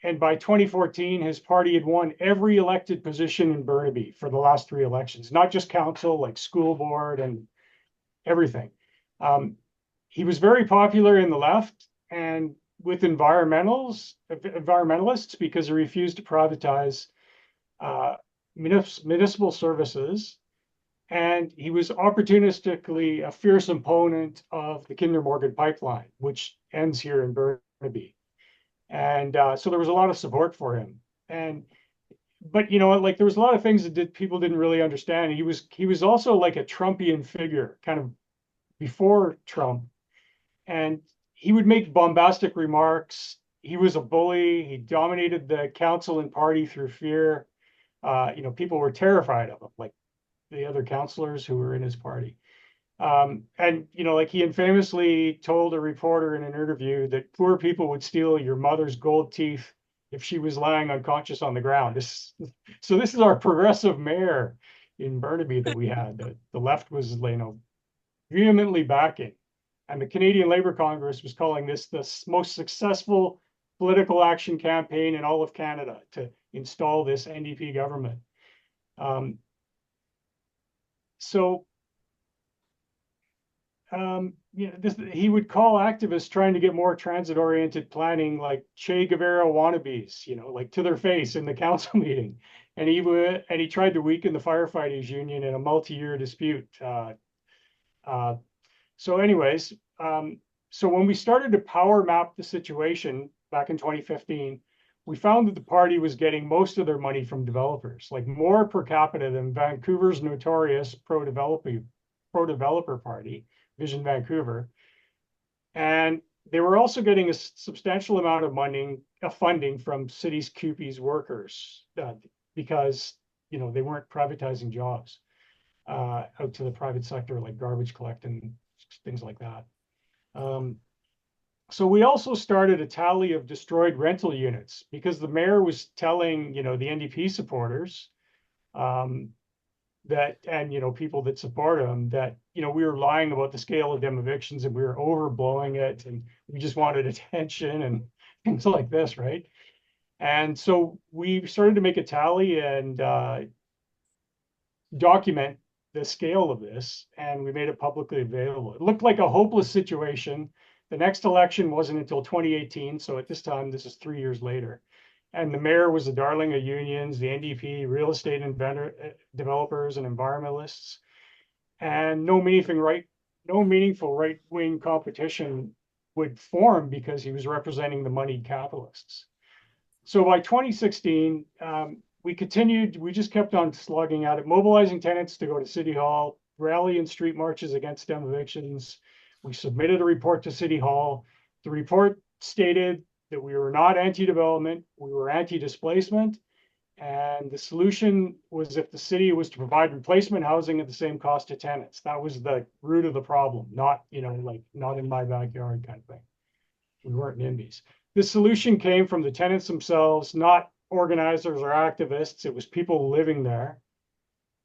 [SPEAKER 4] And by 2014, his party had won every elected position in Burnaby for the last 3 elections, not just council, like school board and everything. He was very popular in the left and with environmentalists, because he refused to privatize municipal services And he was opportunistically a fierce opponent of the Kinder Morgan pipeline, which ends here in Burnaby. And so there was a lot of support for him. But like there was a lot of things that people didn't really understand. He was also like a Trumpian figure, kind of before Trump, and he would make bombastic remarks. He was a bully. He dominated the council and party through fear. People were terrified of him, like the other councillors who were in his party. And like he infamously told a reporter in an interview that poor people would steal your mother's gold teeth if she was lying unconscious on the ground. So this is our progressive mayor in Burnaby that we had. The left was, vehemently backing, and the Canadian Labour Congress was calling this the most successful political action campaign in all of Canada to install this NDP government. He would call activists trying to get more transit-oriented planning, like Che Guevara wannabes, like to their face in the council meeting. And he tried to weaken the firefighters union in a multi-year dispute. So when we started to power map the situation back in 2015, we found that the party was getting most of their money from developers, like more per capita than Vancouver's notorious pro-developer party, Vision Vancouver. And they were also getting a substantial amount of funding from city's CUPE's workers because they weren't privatizing jobs out to the private sector, like garbage collecting, things like that. So we also started a tally of destroyed rental units because the mayor was telling the NDP supporters that, and people that support him, that we were lying about the scale of them evictions and we were overblowing it and we just wanted attention and things like this, right? And so we started to make a tally and document the scale of this, and we made it publicly available. It looked like a hopeless situation. The next election wasn't until 2018, so at this time, this is 3 years later. And the mayor was the darling of unions, the NDP, real estate developers, and environmentalists. And no meaningful right-wing competition would form because he was representing the moneyed capitalists. So by 2016, we just kept on slugging at it, mobilizing tenants to go to City Hall, rally in street marches against evictions. We submitted a report to City Hall. The report stated that we were not anti-development, we were anti-displacement. And the solution was if the city was to provide replacement housing at the same cost to tenants. That was the root of the problem, not, not in my backyard kind of thing. We weren't NIMBYs. The solution came from the tenants themselves, not organizers or activists. It was people living there.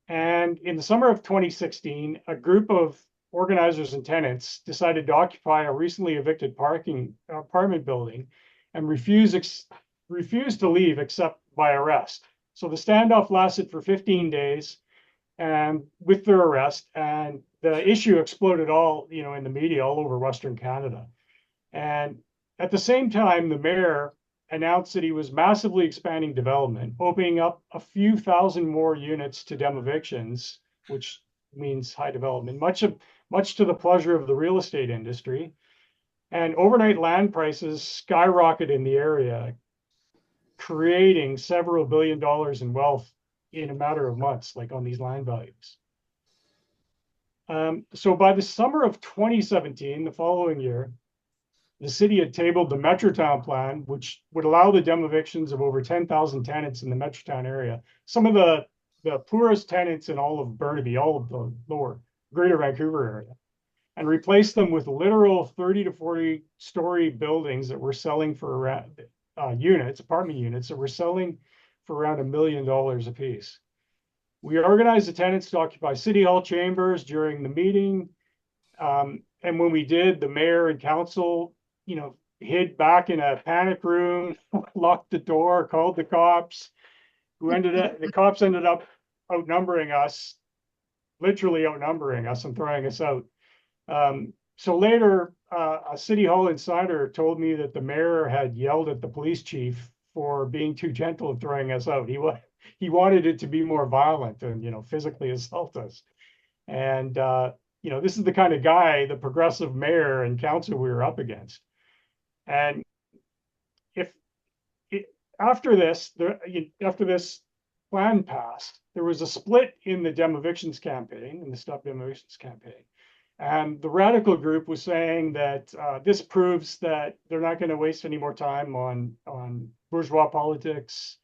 [SPEAKER 4] And in the summer of 2016, a group of organizers and tenants decided to occupy a recently evicted apartment building and refused to leave except by arrest. So the standoff lasted for 15 days and with their arrest, and the issue exploded in the media all over Western Canada. And at the same time, the mayor announced that he was massively expanding development, opening up a few thousand more units to evictions, which means high development, much to the pleasure of the real estate industry. And overnight land prices skyrocketed in the area, creating several $billion in wealth in a matter of months, like on these land values. So by the summer of 2017, the following year, the city had tabled the Metrotown plan, which would allow the evictions of over 10,000 tenants in the Metrotown area. Some of the poorest tenants in all of Burnaby, all of the lower Greater Vancouver area, and replace them with literal 30 to 40 story buildings that were selling for around apartment units that were selling for around $1 million a piece. We organized the tenants to occupy City Hall chambers during the meeting. And when we did, the mayor and council, hid back in a panic room, locked the door, called the cops, the cops ended up outnumbering us, literally outnumbering us and throwing us out. So later, a City Hall insider told me that the mayor had yelled at the police chief for being too gentle and throwing us out. He wanted it to be more violent and physically assault us. And, this is the kind of guy, the progressive mayor and council we were up against. And if it, after this plan passed, there was a split in the demevictions campaign, in the Stop Demevictions campaign. And the radical group was saying that this proves that they're not going to waste any more time on bourgeois politics.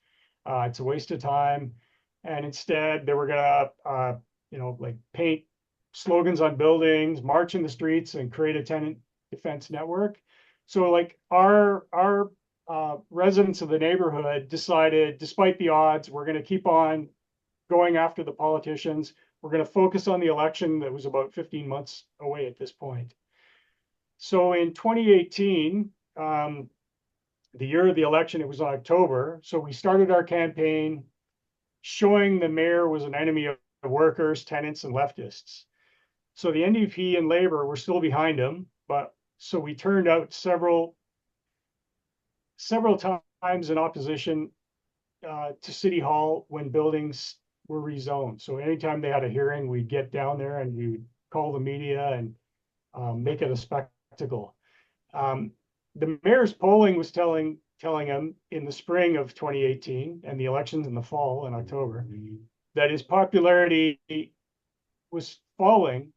[SPEAKER 4] It's a waste of time. And instead, they were going to, like paint slogans on buildings, march in the streets, and create a tenant defense network. So, like our residents of the neighborhood decided, despite the odds, we're going to keep on going after the politicians. We're going to focus on the election that was about 15 months away at this point. So in 2018, the year of the election, it was October. So we started our campaign showing the mayor was an enemy of workers, tenants, and leftists. So the NDP and Labour were still behind him, but so we turned out several times in opposition to City Hall when buildings were rezoned. So anytime they had a hearing, we'd get down there and we would call the media and make it a spectacle. The mayor's polling was telling him in the spring of 2018 and the elections in the fall in October that his popularity was falling.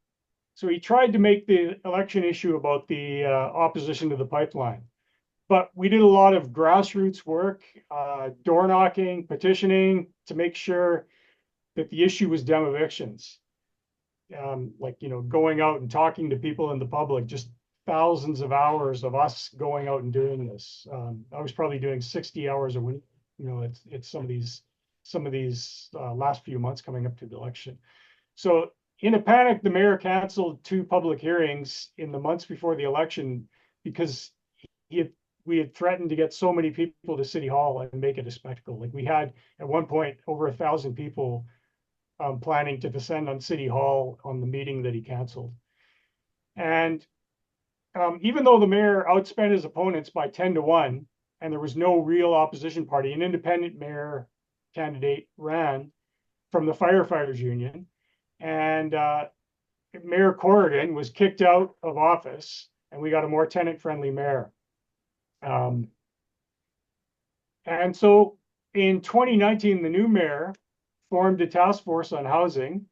[SPEAKER 4] So he tried to make the election issue about the opposition to the pipeline. But we did a lot of grassroots work, door knocking, petitioning to make sure that the issue was demevictions. Going out and talking to people in the public, just thousands of hours of us going out and doing this. I was probably doing 60 hours a week. It's some of these last few months coming up to the election. So in a panic, the mayor canceled 2 public hearings in the months before the election because we had threatened to get so many people to City Hall and make it a spectacle. Like we had at one point over 1,000 people planning to descend on City Hall on the meeting that he canceled. And even though the mayor outspent his opponents by 10-1, and there was no real opposition party, an independent mayor candidate ran from the firefighters union, and Mayor Corrigan was kicked out of office, and we got a more tenant-friendly mayor. And so in 2019, the new mayor formed a task force on housing,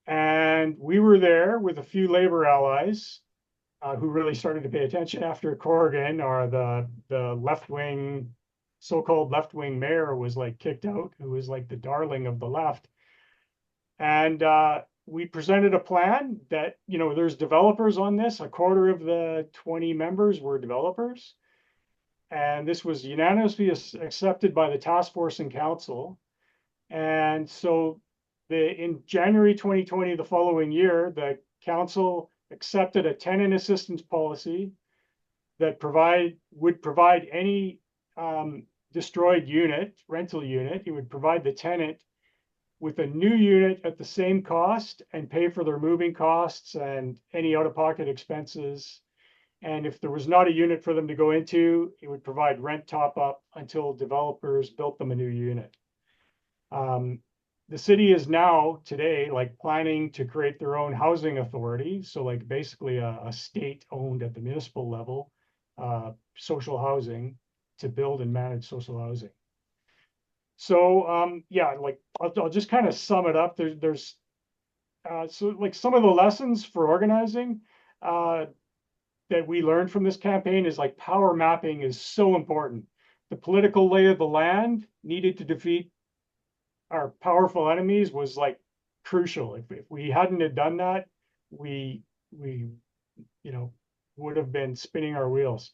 [SPEAKER 4] and we were there with a few Labour allies who really started to pay attention after Corrigan, or the left-wing, so-called left-wing mayor, was like kicked out, who was like the darling of the left. And we presented a plan that, there's developers on this. A quarter of the 20 members were developers. And this was unanimously accepted by the task force and council. And so in January 2020, the following year, the council accepted a tenant assistance policy that would provide any destroyed rental unit. It would provide the tenant with a new unit at the same cost and pay for their moving costs and any out-of-pocket expenses. And if there was not a unit for them to go into, it would provide rent top-up until developers built them a new unit. The city is now today planning to create their own housing authority. So basically a state-owned at the municipal level social housing to build and manage social housing. So I'll just kind of sum it up. There's some of the lessons for organizing that we learned from this campaign is power mapping is so important. The political lay of the land needed to defeat our powerful enemies was crucial. If we hadn't have done that, we would have been spinning our wheels.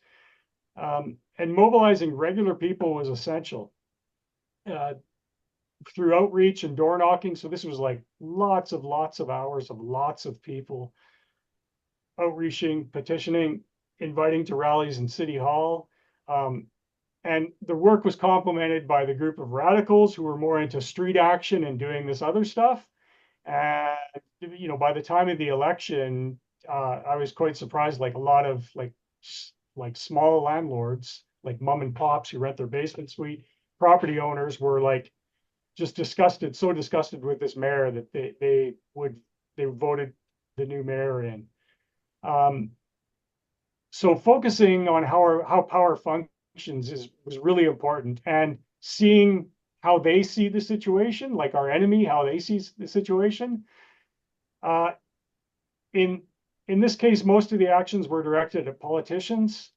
[SPEAKER 4] And mobilizing regular people was essential through outreach and door knocking. So this was lots of hours of lots of people outreaching, petitioning, inviting to rallies in City Hall. And the work was complemented by the group of radicals who were more into street action and doing this other stuff. And, by the time of the election, I was quite surprised, a lot of small landlords, mom and pops who rent their basement suite, property owners were just so disgusted with this mayor that they would they voted the new mayor in. So focusing on how power functions was really important, and seeing how they see the situation, like our enemy, how they see the situation. Uh, in this case, most of the actions were directed at politicians,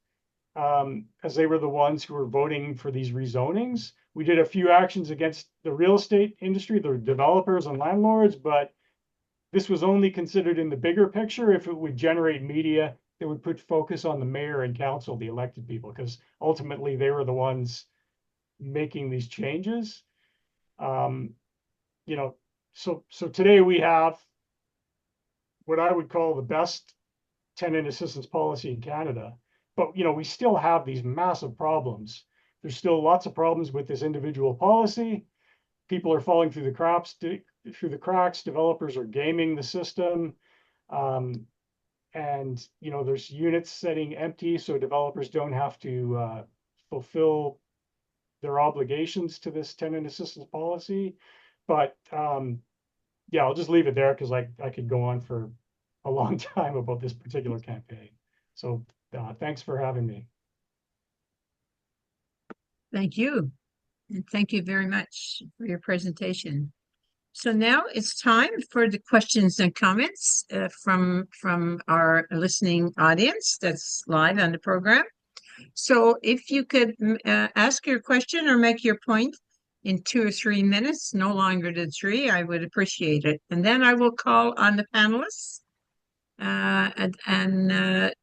[SPEAKER 4] as they were the ones who were voting for these rezonings. We did a few actions against the real estate industry, the developers and landlords, but this was only considered in the bigger picture if it would generate media that would put focus on the mayor and council, the elected people, because ultimately they were the ones making these changes. You know, so today we have what I would call the best tenant assistance policy in Canada. But we still have these massive problems. There's still lots of problems with this individual policy. People are falling through the cracks. Developers are gaming the system, and there's units sitting empty, so developers don't have to fulfill their obligations to this tenant assistance policy. But yeah, I'll just leave it there because I could go on for a long time about this particular campaign. So thanks for having me.
[SPEAKER 1] Thank you. And thank you very much for your presentation. So now it's time for the questions and comments from our listening audience that's live on the program. So if you could ask your question or make your point in 2 or 3 minutes, no longer than 3, I would appreciate it. And then I will call on the panelists and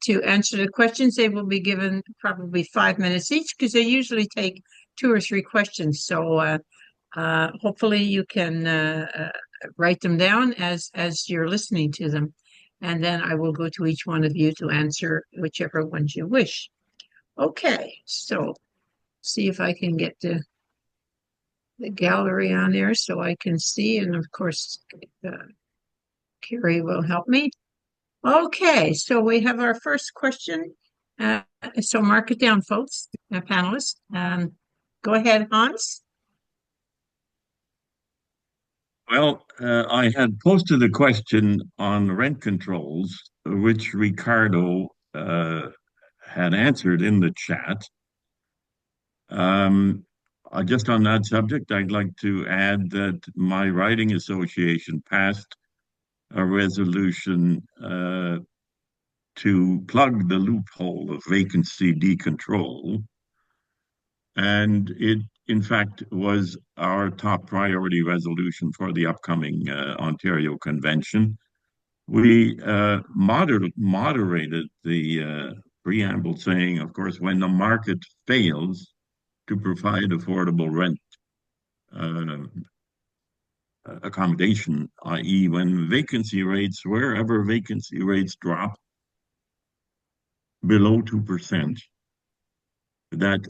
[SPEAKER 1] to answer the questions. They will be given probably 5 minutes each because they usually take 2 or 3 questions. So hopefully you can write them down as you're listening to them. And then I will go to each one of you to answer whichever ones you wish. Okay, so see if I can get the gallery on there so I can see. And of course, Carrie will help me. Okay, so we have our first question. So mark it down, folks, panelists. Go ahead, Hans.
[SPEAKER 5] Well, I had posted a question on rent controls, which Ricardo had answered in the chat. Just on that subject, I'd like to add that my writing association passed a resolution to plug the loophole of vacancy decontrol. And it, in fact, was our top priority resolution for the upcoming Ontario Convention. We moderated the preamble saying, of course, when the market fails to provide affordable rent accommodation, i.e. when wherever vacancy rates drop below 2%, that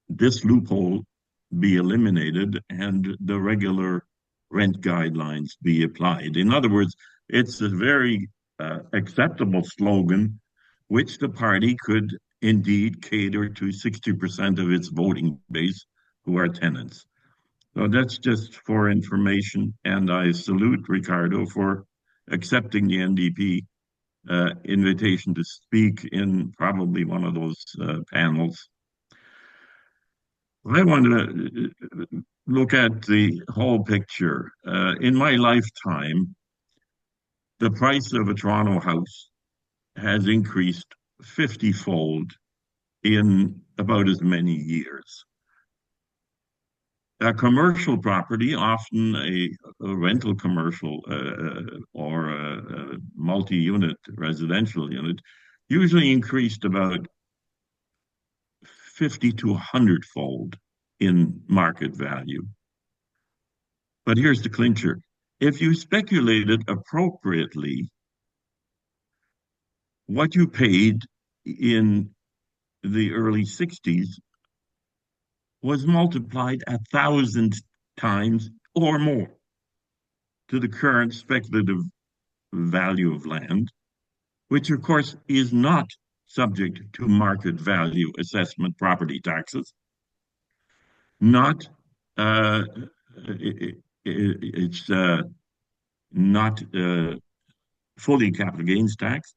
[SPEAKER 5] this loophole be eliminated and the regular rent guidelines be applied. In other words, it's a very acceptable slogan, which the party could indeed cater to 60% of its voting base, who are tenants. So that's just for information, and I salute Ricardo for accepting the NDP invitation to speak in probably one of those panels. I want to look at the whole picture. In my lifetime, the price of a Toronto house has increased 50-fold in about as many years. A commercial property, often a rental commercial or a multi-unit residential unit, usually increased about 50 to 100-fold in market value. But here's the clincher. If you speculated appropriately, what you paid in the early 60s was multiplied 1,000 times or more to the current speculative value of land, which of course is not subject to market value assessment property taxes, not it's not fully capital gains taxed,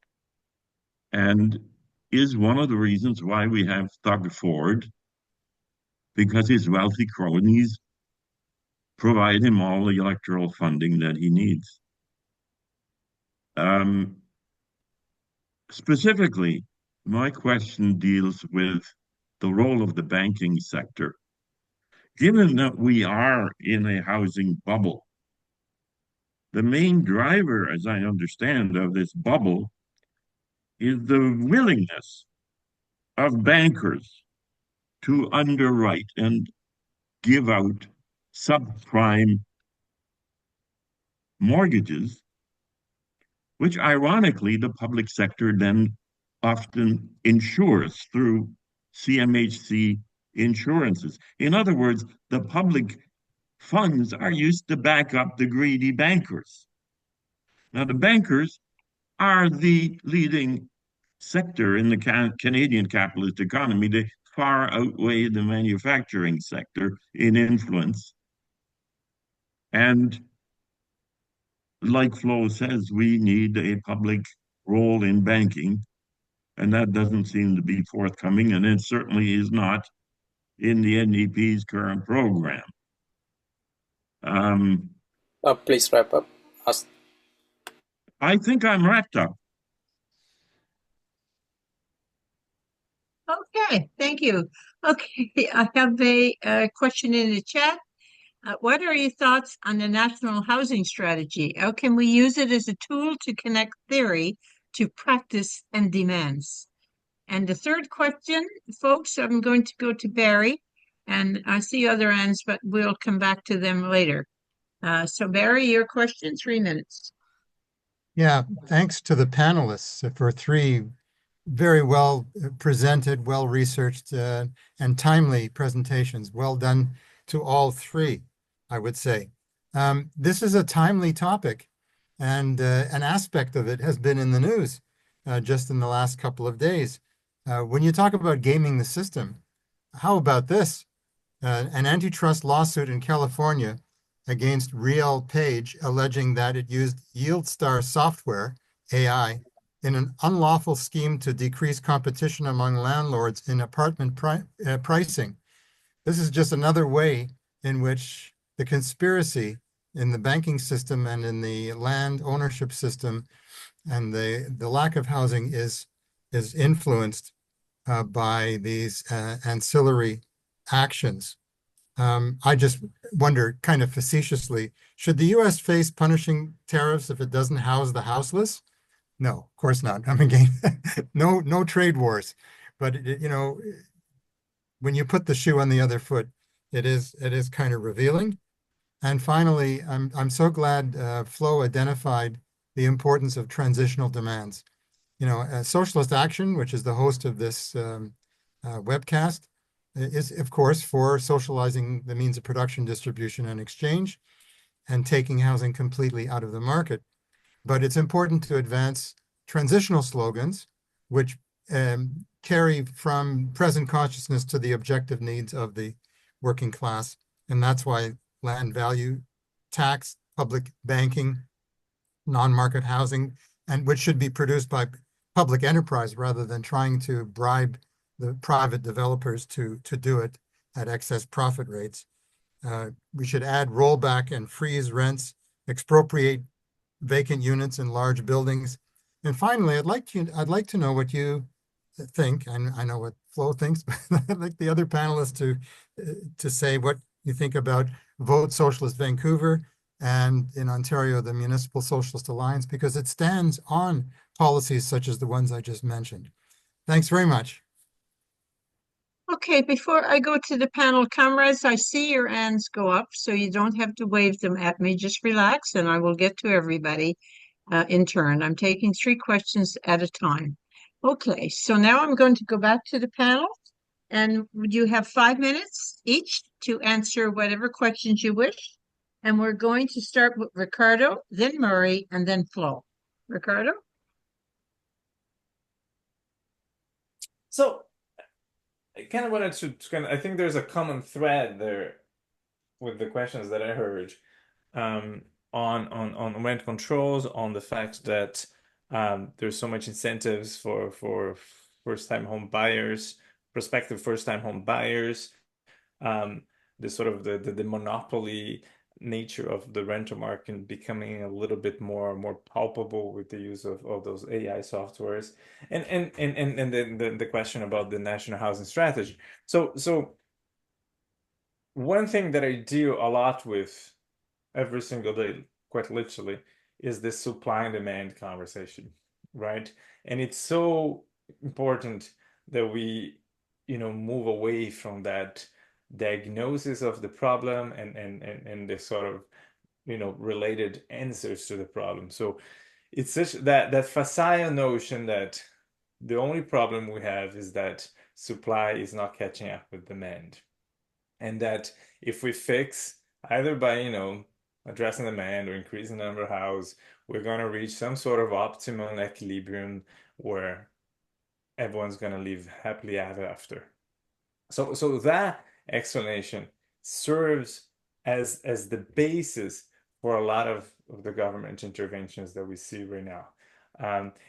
[SPEAKER 5] and is one of the reasons why we have Doug Ford, because his wealthy cronies provide him all the electoral funding that he needs. Specifically, my question deals with the role of the banking sector. Given that we are in a housing bubble, the main driver, as I understand, of this bubble is the willingness of bankers to underwrite and give out subprime mortgages, which ironically the public sector then often insures through CMHC insurances. In other words, the public funds are used to back up the greedy bankers. Now, the bankers are the leading sector in the Canadian capitalist economy. They far outweigh the manufacturing sector in influence. And like Flo says, we need a public role in banking, and that doesn't seem to be forthcoming, and it certainly is not in the NDP's current program.
[SPEAKER 6] Please wrap up.
[SPEAKER 5] I think I'm wrapped up.
[SPEAKER 1] Okay, thank you. Okay, I have a question in the chat. What are your thoughts on the national housing strategy? How can we use it as a tool to connect theory to practice and demands? And the third question, folks, I'm going to go to Barry, and I see other hands, but we'll come back to them later. So Barry, your question, 3 minutes.
[SPEAKER 7] Yeah, thanks to the panelists for three very well presented, well researched, and timely presentations. Well done to all three, I would say. This is a timely topic, and an aspect of it has been in the news just in the last couple of days. When you talk about gaming the system, how about this? An antitrust lawsuit in California against RealPage, alleging that it used YieldStar software, AI, in an unlawful scheme to decrease competition among landlords in apartment pricing. This is just another way in which the conspiracy in the banking system and in the land ownership system and the lack of housing is influenced by these ancillary actions. I just wonder, kind of facetiously, should the U.S. face punishing tariffs if it doesn't house the houseless? No, of course not. I'm against no trade wars, but when you put the shoe on the other foot, it is kind of revealing. And finally, I'm so glad Flo identified the importance of transitional demands. Socialist Action, which is the host of this webcast, is, of course, for socializing the means of production, distribution, and exchange, and taking housing completely out of the market. But it's important to advance transitional slogans, which carry from present consciousness to the objective needs of the working class. And that's why land value tax, public banking, non-market housing, and which should be produced by public enterprise rather than trying to bribe the private developers to do it at excess profit rates. We should add rollback and freeze rents, expropriate vacant units in large buildings. And finally, I'd like to know what you think. I know what Flo thinks, but I'd like the other panelists to say what you think about Vote Socialist Vancouver and in Ontario, the Municipal Socialist Alliance, because it stands on policies such as the ones I just mentioned. Thanks very much.
[SPEAKER 1] Okay, before I go to the panel, comrades, I see your hands go up, so you don't have to wave them at me. Just relax, and I will get to everybody in turn. I'm taking 3 questions at a time. Okay, so now I'm going to go back to the panel, and you have 5 minutes each to answer whatever questions you wish. And we're going to start with Ricardo, then Murray, and then Flo. Ricardo?
[SPEAKER 3] So I kind of wanted to I think there's a common thread there with the questions that I heard. on rent controls, on the fact that there's so much incentives for first-time home buyers, prospective first-time home buyers, the sort of the monopoly nature of the rental market becoming a little bit more palpable with the use of those AI softwares, and then the question about the national housing strategy. So one thing that I deal a lot with every single day, quite literally, is this supply and demand conversation, right? And it's so important that we, move away from that diagnosis of the problem and the sort of, related answers to the problem. So it's such that facile notion that the only problem we have is that supply is not catching up with demand. And that if we fix either by, addressing demand or increasing the number of houses, we're going to reach some sort of optimum equilibrium where everyone's going to live happily ever after. So that explanation serves as the basis for a lot of the government interventions that we see right now.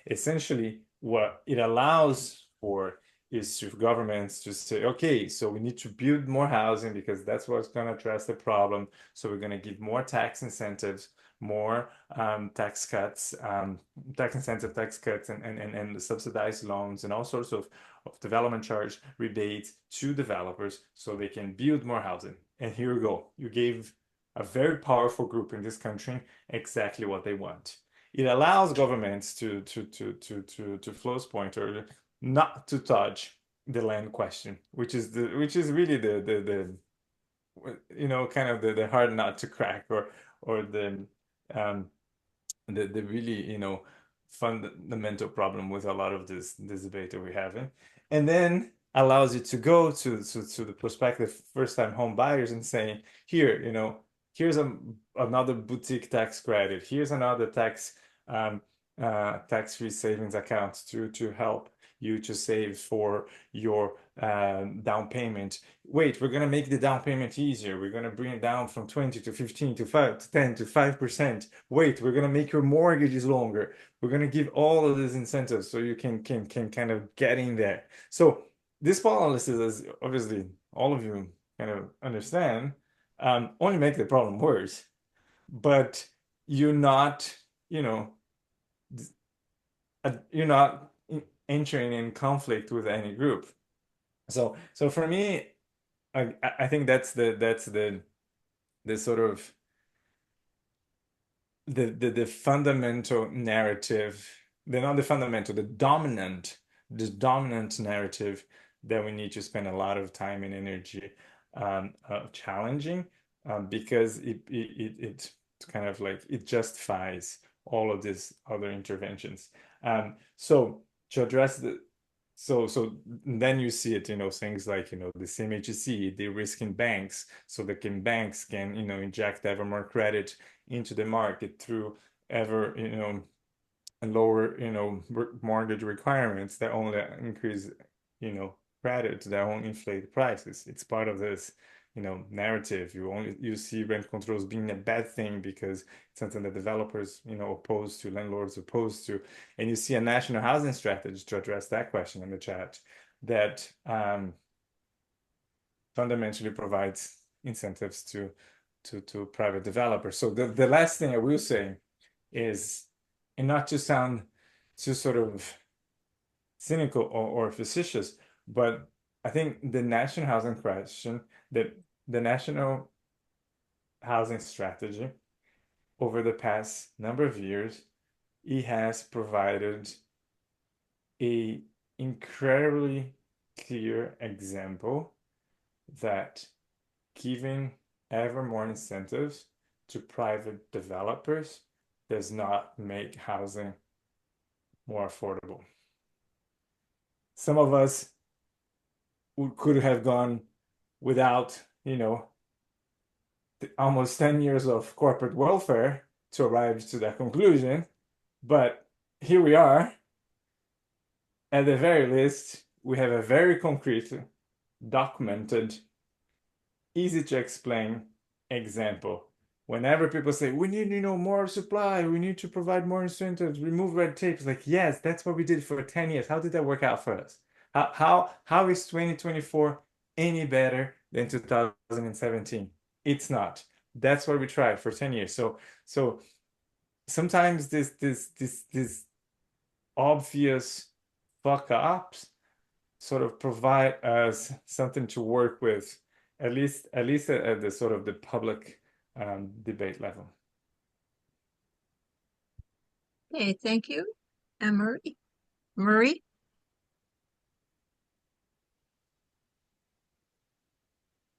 [SPEAKER 3] Essentially, what it allows for is for governments to say, okay, so we need to build more housing because that's what's going to address the problem. So we're going to give more tax incentives, more tax cuts, tax incentive tax cuts, and subsidized loans, and all sorts of development charge rebates to developers so they can build more housing. And here we go. You gave a very powerful group in this country exactly what they want. It allows governments to Flo's point earlier, not to touch the land question, which is really the kind of the hard nut to crack, or the really fundamental problem with a lot of this debate that we're having, and then allows you to go to the prospective first-time home buyers and saying, here, here's another boutique tax credit, here's another tax-free savings account to help you to save for your down payment. Wait, we're going to make the down payment easier. We're going to bring it down from 20 to 15 to 5 to 10 to 5%. Wait, we're going to make your mortgages longer. We're going to give all of these incentives so you can kind of get in there. So this policies, as obviously all of you kind of understand, only make the problem worse. But you're not, you're not entering in conflict with any group. So for me, I think that's the sort of the fundamental narrative, the dominant narrative that we need to spend a lot of time and energy challenging, because it kind of like it justifies all of these other interventions. So to address so then you see it, things like, the CMHC, they risking banks so that banks can, inject ever more credit into the market through ever, lower, mortgage requirements that only increase, credit, that won't inflate prices. It's part of this, narrative. You see rent controls being a bad thing because it's something that developers, opposed to, landlords opposed to, and you see a national housing strategy to address that question in the chat that fundamentally provides incentives to private developers. So the last thing I will say is, and not to sound too sort of cynical or facetious, but I think the national housing question, that the national housing strategy over the past number of years, it has provided a incredibly clear example that giving ever more incentives to private developers does not make housing more affordable. Some of us could have gone without, almost 10 years of corporate welfare to arrive to that conclusion. But here we are. At the very least, we have a very concrete, documented, easy to explain example whenever people say we need, more supply, we need to provide more incentives, remove red tape, it's like, yes, that's what we did for 10 years. How did that work out for us? How is 2024 any better than 2017? It's not. That's what we tried for 10 years. So sometimes this obvious fuck ups sort of provide us something to work with, at least at the sort of the public debate level.
[SPEAKER 1] Okay, thank you. And Murray? Murray?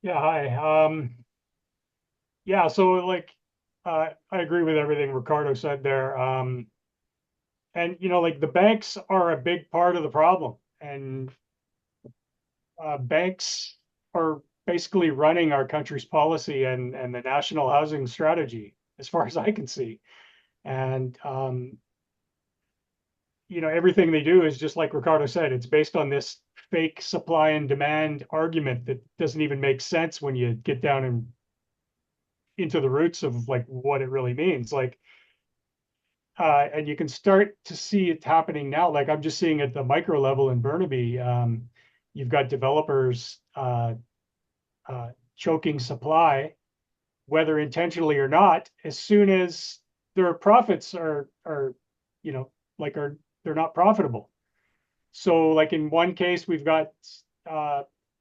[SPEAKER 4] Yeah, hi. Yeah, so like I agree with everything Ricardo said there. And like the banks are a big part of the problem, and banks are basically running our country's policy and the national housing strategy, as far as I can see. And everything they do is just like Ricardo said, it's based on this fake supply and demand argument that doesn't even make sense when you get down and into the roots of like what it really means. Like, and you can start to see it happening now. Like I'm just seeing at the micro level in Burnaby, you've got developers choking supply, whether intentionally or not, as soon as their profits are like they're not profitable. So like in one case, we've got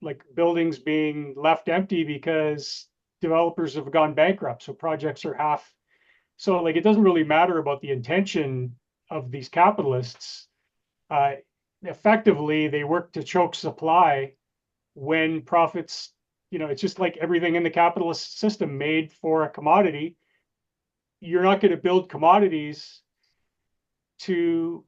[SPEAKER 4] like buildings being left empty because developers have gone bankrupt. So projects are half. So like it doesn't really matter about the intention of these capitalists. Effectively, they work to choke supply when profits, it's just like everything in the capitalist system made for a commodity. You're not going to build commodities to,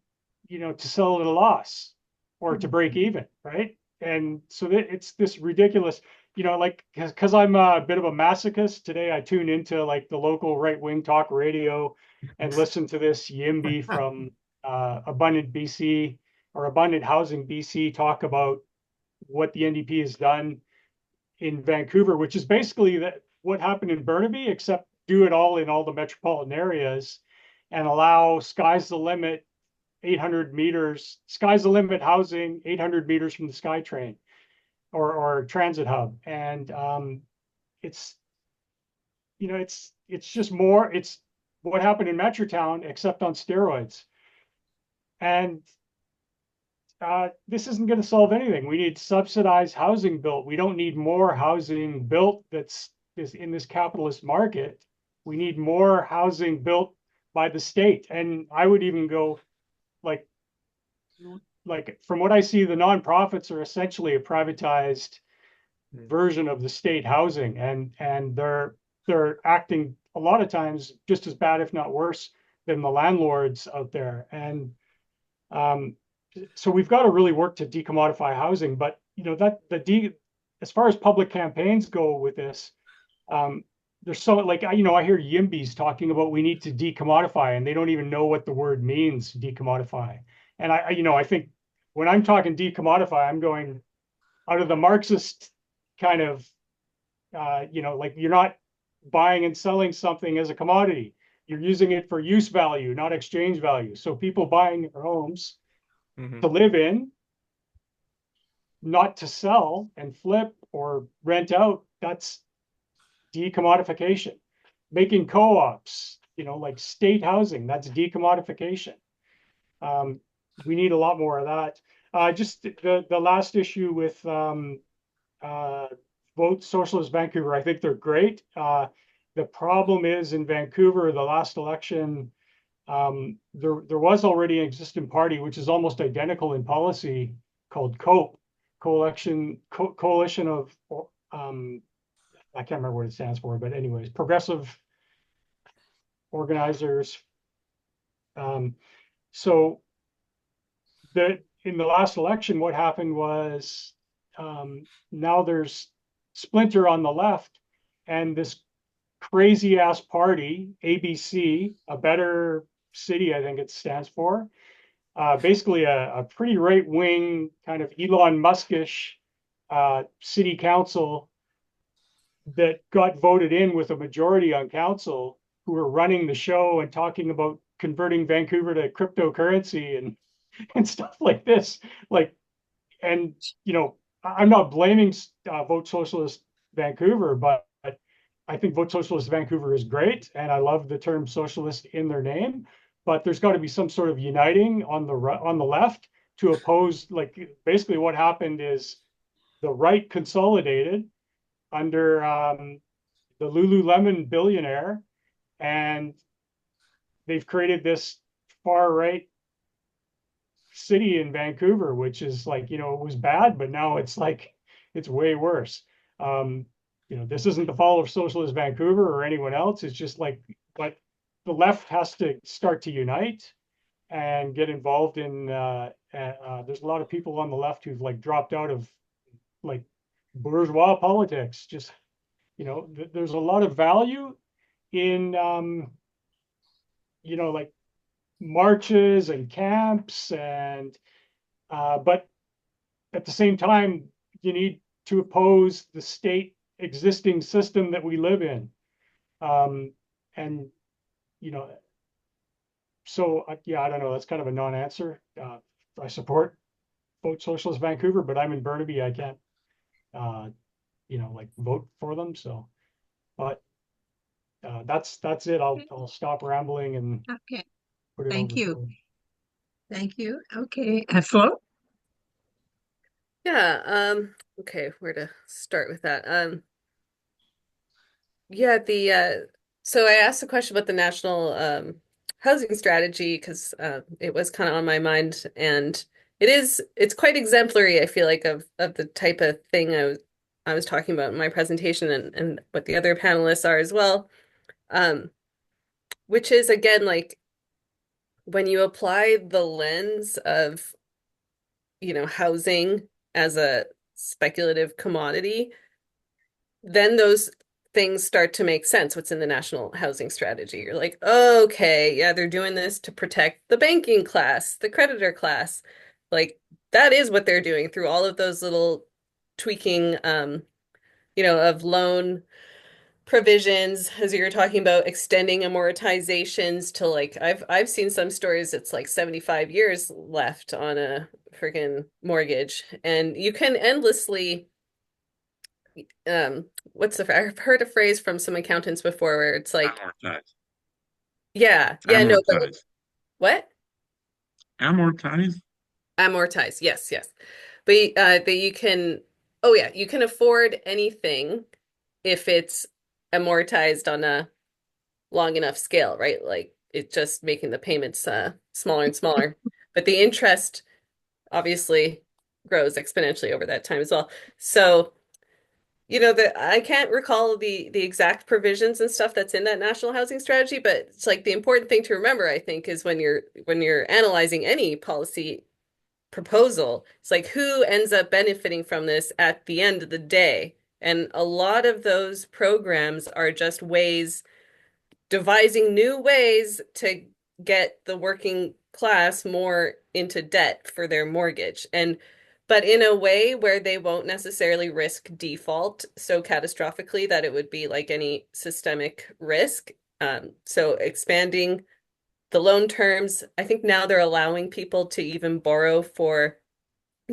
[SPEAKER 4] to sell at a loss or to break even, right? And so it's this ridiculous, like because I'm a bit of a masochist today, I tune into like the local right-wing talk radio and listen to this Yimby from Abundant BC or Abundant Housing BC talk about what the NDP has done in Vancouver, which is basically that what happened in Burnaby, except do it all in all the metropolitan areas and allow sky's the limit 800 meters, sky's the limit housing 800 meters from the SkyTrain or transit hub. And it's, it's just more, it's what happened in Metrotown, except on steroids. And this isn't going to solve anything. We need subsidized housing built. We don't need more housing built that's in this capitalist market. We need more housing built by the state. And I would even go like from what I see, the nonprofits are essentially a privatized version of the state housing, and they're acting a lot of times just as bad, if not worse, than the landlords out there. And so we've got to really work to decommodify housing. But as far as public campaigns go with this, there's so like I hear Yimbys talking about we need to decommodify, and they don't even know what the word means, decommodify. And I think when I'm talking decommodify, I'm going out of the Marxist kind of like you're not buying and selling something as a commodity. You're using it for use value, not exchange value. So people buying their homes to live in, not to sell and flip or rent out, that's decommodification. Making co-ops, like state housing, that's decommodification. We need a lot more of that. Just the last issue with Vote Socialist Vancouver, I think they're great. The problem is in Vancouver, the last election, there was already an existing party which is almost identical in policy called COPE, Coalition of I can't remember what it stands for, but anyways, Progressive Organizers. So in the last election, what happened was now there's splinter on the left, and this crazy ass party, ABC, A Better City, I think it stands for, basically a pretty right wing kind of Elon Muskish city council that got voted in with a majority on council who were running the show and talking about converting Vancouver to cryptocurrency and stuff like this. Like, and I'm not blaming Vote Socialist Vancouver, but I think Vote Socialist Vancouver is great, and I love the term socialist in their name. But there's got to be some sort of uniting on the left to oppose. Like, basically, what happened is the right consolidated under the Lululemon billionaire, and they've created this far right city in Vancouver, which is like, it was bad, but now it's like it's way worse. This isn't the fall of Socialist Vancouver or anyone else. It's just like, but the left has to start to unite and get involved in. There's a lot of people on the left who've like dropped out of like bourgeois politics. Just there's a lot of value in like marches and camps and but at the same time you need to oppose the state existing system that we live in, and so yeah, I don't know, that's kind of a non-answer. I support Vote Socialist Vancouver, but I'm in Burnaby. I can't like vote for them, so but that's it. I'll stop rambling and
[SPEAKER 1] Okay.
[SPEAKER 4] put it
[SPEAKER 1] Thank
[SPEAKER 4] over.
[SPEAKER 1] you. Thank you. Okay. Flo?
[SPEAKER 2] Yeah, okay, where to start with that? Yeah, so I asked a question about the national housing strategy because it was kind of on my mind, and it's quite exemplary, I feel like, of the type of thing I was talking about in my presentation, and what the other panelists are as well. Which is again, like, when you apply the lens of housing as a speculative commodity, then those things start to make sense. What's in the national housing strategy? You're like, oh, okay, yeah, they're doing this to protect the banking class, the creditor class. Like, that is what they're doing through all of those little tweaking, of loan provisions, as you were talking about extending amortizations to, like, I've seen some stories it's like 75 years left on a freaking mortgage, and you can endlessly I've heard a phrase from some accountants before where it's like,
[SPEAKER 5] Amortize.
[SPEAKER 2] yeah, no, but
[SPEAKER 5] Amortize.
[SPEAKER 2] what?
[SPEAKER 5] Amortize?
[SPEAKER 2] Amortize. Yes, yes. But that you can, oh yeah, you can afford anything if it's amortized on a long enough scale, right? Like, it's just making the payments smaller and smaller. But the interest obviously grows exponentially over that time as well. So, I can't recall the exact provisions and stuff that's in that national housing strategy, but it's like the important thing to remember, I think, is when you're analyzing any policy proposal, it's like, who ends up benefiting from this at the end of the day? And a lot of those programs are just devising new ways to get the working class more into debt for their mortgage, but in a way where they won't necessarily risk default so catastrophically that it would be like any systemic risk. So expanding the loan terms, I think now they're allowing people to even borrow for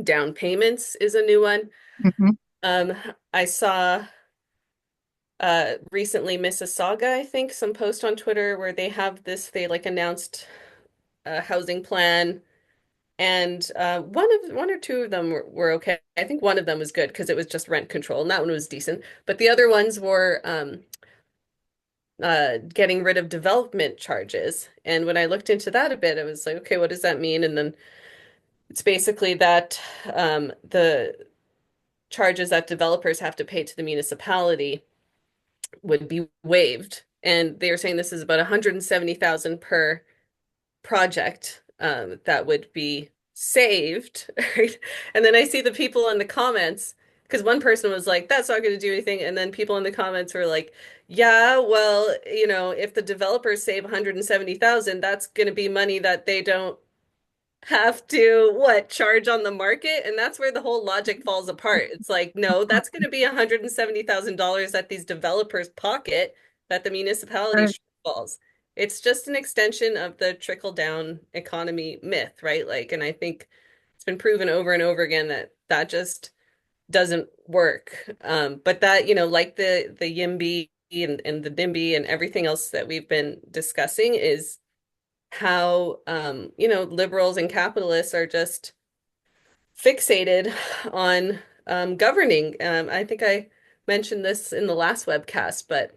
[SPEAKER 2] down payments is a new one.
[SPEAKER 1] Mhm.
[SPEAKER 2] I saw recently Mississauga, I think, some post on Twitter where they like announced a housing plan, and one or two of them were okay. I think one of them was good because it was just rent control, and that one was decent. But the other ones were getting rid of development charges. And when I looked into that a bit, I was like, okay, what does that mean? And then it's basically that the charges that developers have to pay to the municipality would be waived. And they were saying this is about 170,000 per project that would be saved, right? And then I see the people in the comments, because one person was like, that's not going to do anything. And then people in the comments were like, yeah, well, if the developers save 170,000, that's going to be money that they don't have to charge on the market, and that's where the whole logic falls apart. It's like, no, that's going to be $170,000 at these developers' pocket that the municipality
[SPEAKER 1] Right.
[SPEAKER 2] falls. It's just an extension of the trickle down economy myth, right? Like, and I think it's been proven over and over again that that just doesn't work. But that, like the YIMBY and the NIMBY and everything else that we've been discussing is how liberals and capitalists are just fixated on governing. I think I mentioned this in the last webcast, but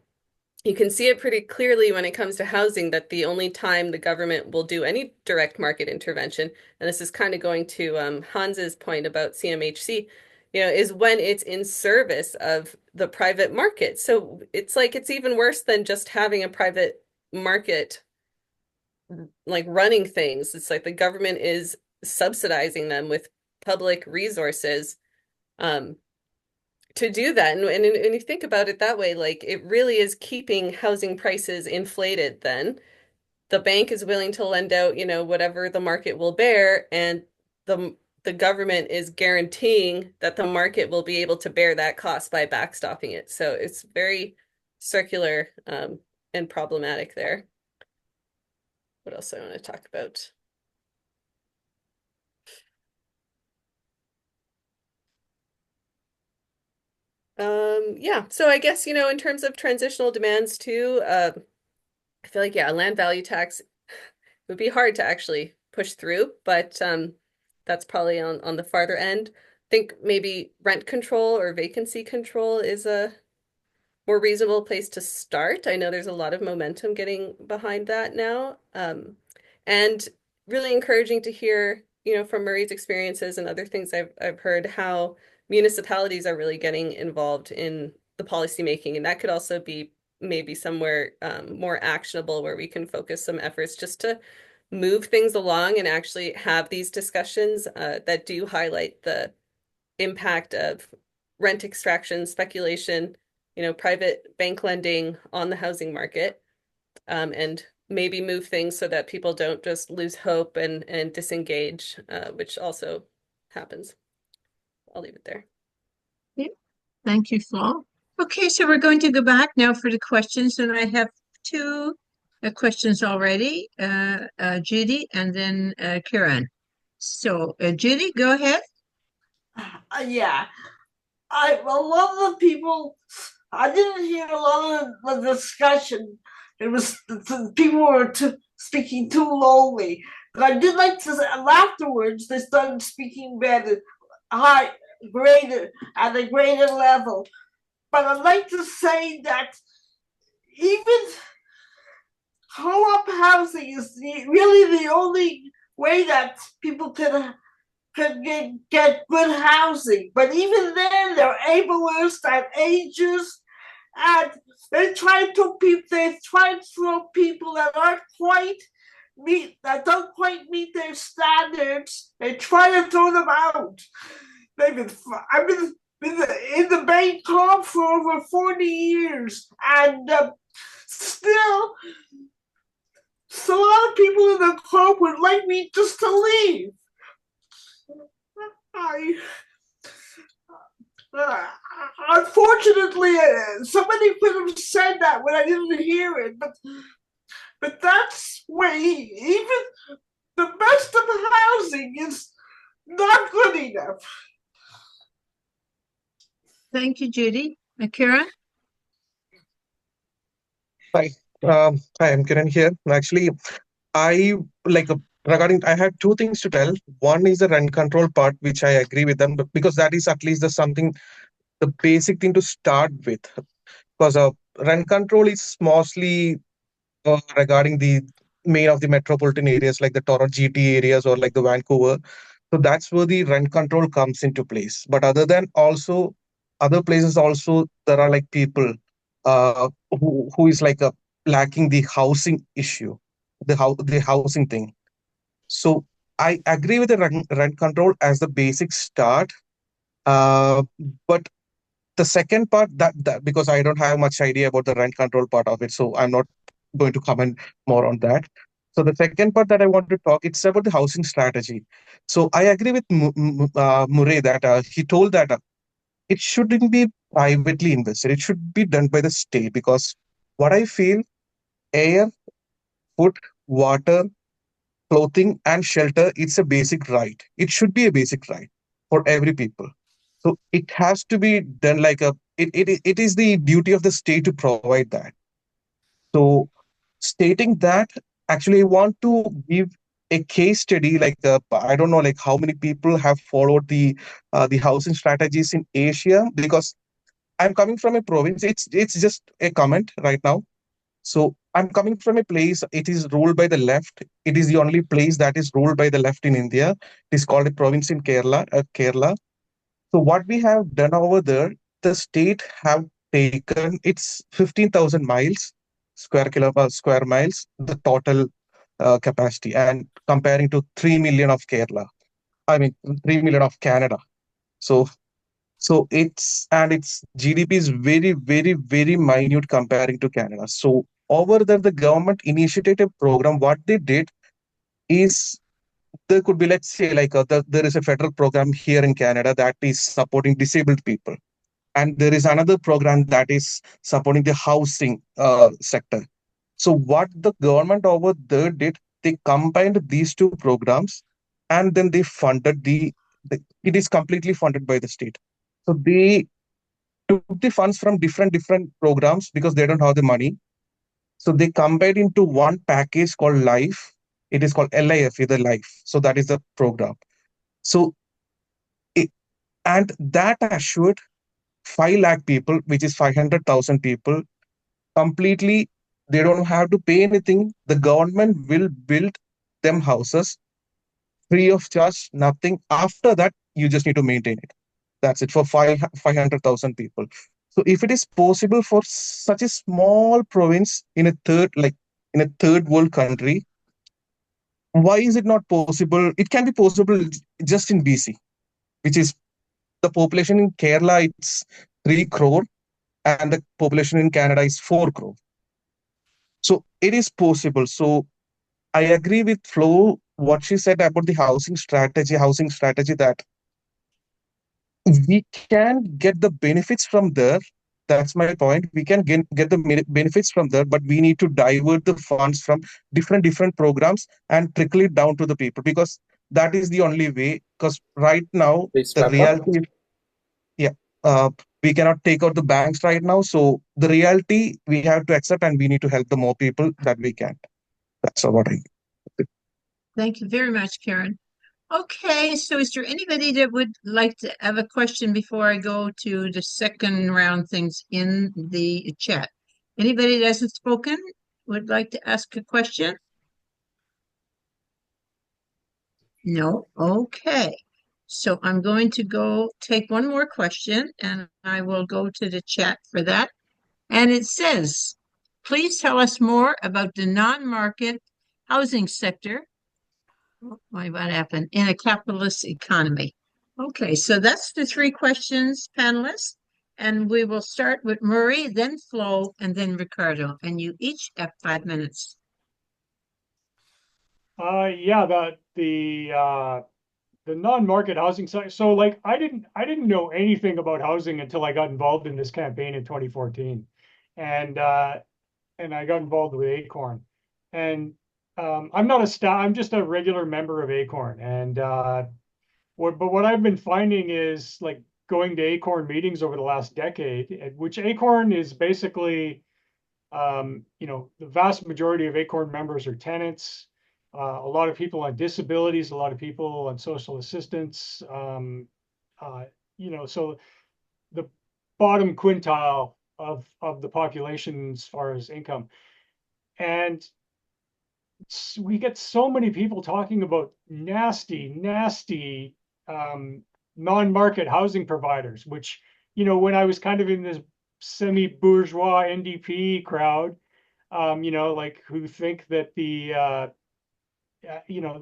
[SPEAKER 2] you can see it pretty clearly when it comes to housing that the only time the government will do any direct market intervention, and this is kind of going to Hans's point about CMHC, is when it's in service of the private market. So it's like it's even worse than just having a private market like running things. It's like the government is subsidizing them with public resources to do that. And you think about it that way, like it really is keeping housing prices inflated then. The bank is willing to lend out, whatever the market will bear, and the government is guaranteeing that the market will be able to bear that cost by backstopping it. So it's very circular and problematic there. What else I want to talk about? Yeah, so I guess, in terms of transitional demands too, I feel like, yeah, a land value tax would be hard to actually push through, but that's probably on the farther end. I think maybe rent control or vacancy control is a more reasonable place to start. I know there's a lot of momentum getting behind that now. And really encouraging to hear, from Marie's experiences and other things I've heard how municipalities are really getting involved in the policymaking. And that could also be maybe somewhere more actionable where we can focus some efforts just to move things along and actually have these discussions that do highlight the impact of rent extraction, speculation, private bank lending on the housing market, and maybe move things so that people don't just lose hope and disengage, which also happens. I'll leave it there.
[SPEAKER 1] Yeah. Thank you, Flo. Okay, so we're going to go back now for the questions, and I have two questions already, Judy and then Kieran. So, Judy, go ahead.
[SPEAKER 8] Yeah, a lot of the people, I didn't hear a lot of the discussion. It was people were speaking too lowly, but I did like to. Afterwards, they started speaking better, greater at a greater level. But I'd like to say that even co-op housing is really the only way that people can get good housing. But even then, they're ableist at ages, and they try to throw people that don't quite meet their standards. They try to throw them out. I've been in the bank club for over 40 years, and still, so a lot of people in the club would like me just to leave. Unfortunately, somebody could have said that when I didn't hear it, but that's where even the best of housing is not good enough.
[SPEAKER 1] Thank you, Judy. Kieran?
[SPEAKER 9] Hi, I'm Kiran here. Actually, I regarding. I had two things to tell. One is the rent control part, which I agree with them, but because that is at least the basic thing to start with. Because rent control is mostly regarding the main of the metropolitan areas like the Toronto GT areas or like the Vancouver. So that's where the rent control comes into place. But other places also there are like people who is like lacking the housing issue, the housing thing. So I agree with the rent control as the basic start. Uh, but the second part that because I don't have much idea about the rent control part of it, so I'm not going to comment more on that. So the second part that I want to talk, it's about the housing strategy. So I agree with Murray that he told that it shouldn't be privately invested. It should be done by the state because what I feel, air, food, water, clothing, and shelter, it's a basic right. It should be a basic right for every people. So it has to be done like it is the duty of the state to provide that. So stating that, actually, I want to give a case study. Like I don't know, like how many people have followed the housing strategies in Asia because I'm coming from a province. It's just a comment right now. So I'm coming from a place. It is ruled by the left. It is the only place that is ruled by the left in India. It is called a province in Kerala. Kerala. So what we have done over there, the state have taken it's 15,000 miles square miles, the total capacity, and comparing to 3 million of Kerala. I mean 3 million of Canada. So its GDP is very, very, very minute comparing to Canada. So over there, the government initiated a program. What they did is there could be, let's say, like there is a federal program here in Canada that is supporting disabled people, and there is another program that is supporting the housing sector. So what the government over there did, they combined these two programs, and then they funded it is completely funded by the state. So they took the funds from different programs because they don't have the money. So they combined into one package called Life. It is called LIF, the Life. So that is the program. So it, and that assured 5 lakh people, which is 500,000 people, completely, they don't have to pay anything. The government will build them houses free of charge, nothing. After that, you just need to maintain it. That's it for 500,000 people. So if it is possible for such a small province in a third world country, why is it not possible? It can be possible just in BC, which is the population in Kerala, it's 3 crore, and the population in Canada is 4 crore. So it is possible. So I agree with Flo, what she said about the housing strategy that we can get the benefits from there. That's my point. We can get the benefits from there, but we need to divert the funds from different programs and trickle it down to the people because that is the only way. Because right now,
[SPEAKER 6] Please
[SPEAKER 9] the
[SPEAKER 6] wrap up.
[SPEAKER 9] reality, yeah, we cannot take out the banks right now. So the reality we have to accept, and we need to help the more people that we can. That's what I.
[SPEAKER 1] Thank you very much, Karen. Okay, so is there anybody that would like to have a question before I go to the second round things in the chat? Anybody that hasn't spoken would like to ask a question? No? Okay. So I'm going to go take one more question and I will go to the chat for that. And it says, please tell us more about the non-market housing sector. Why, what happened in a capitalist economy? Okay, so that's the three questions, panelists. And we will start with Murray, then Flo, and then Ricardo. And you each have 5 minutes.
[SPEAKER 4] Yeah, the non-market housing side. So like I didn't know anything about housing until I got involved in this campaign in 2014. And I got involved with Acorn. And I'm not a staff, I'm just a regular member of Acorn. And what I've been finding is like going to Acorn meetings over the last decade, which Acorn is basically the vast majority of Acorn members are tenants. A lot of people on disabilities, a lot of people on social assistance. So the bottom quintile of the population as far as income. And we get so many people talking about nasty non-market housing providers, which, when I was kind of in this semi-bourgeois NDP crowd, like who think that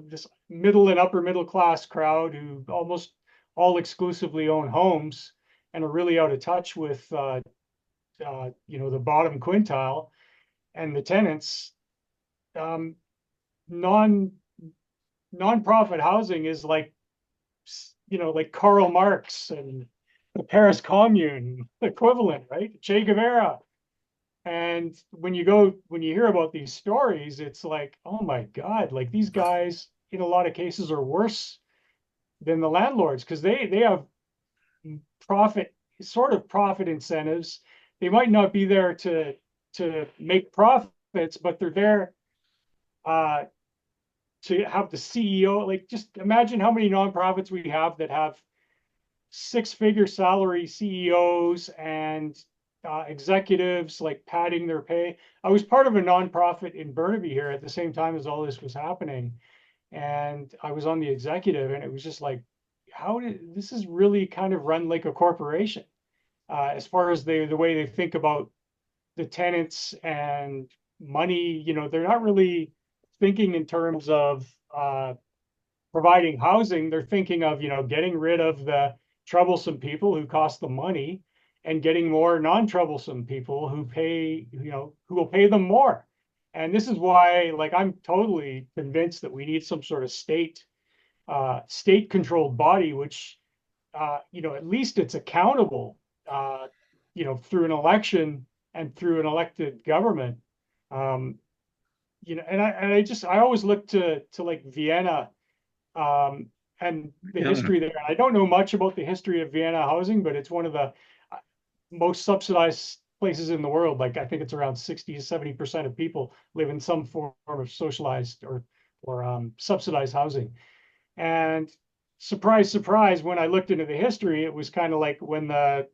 [SPEAKER 4] this middle and upper middle class crowd who almost all exclusively own homes and are really out of touch with, the bottom quintile and the tenants. nonprofit housing is like, like Karl Marx and the Paris Commune equivalent, right? Che Guevara. And when you hear about these stories, it's like, oh my God, like these guys in a lot of cases are worse than the landlords because they have profit incentives. They might not be there to make profits, but they're there to have the CEO. Like, just imagine how many nonprofits we have that have six-figure salary CEOs and executives like padding their pay. I was part of a nonprofit in Burnaby here at the same time as all this was happening, and I was on the executive, and it was just like, this is really kind of run like a corporation as far as the way they think about the tenants and money. They're not really thinking in terms of providing housing. They're thinking of, getting rid of the troublesome people who cost them money and getting more non-troublesome people who who will pay them more. And this is why, like, I'm totally convinced that we need some sort of state-controlled body, which, at least it's accountable, through an election and through an elected government. I always look to like Vienna and the history there. I don't know much about the history of Vienna housing, but it's one of the most subsidized places in the world. Like, I think it's around 60 to 70% of people live in some form of socialized or subsidized housing. And surprise, surprise, when I looked into the history, it was kind of like when the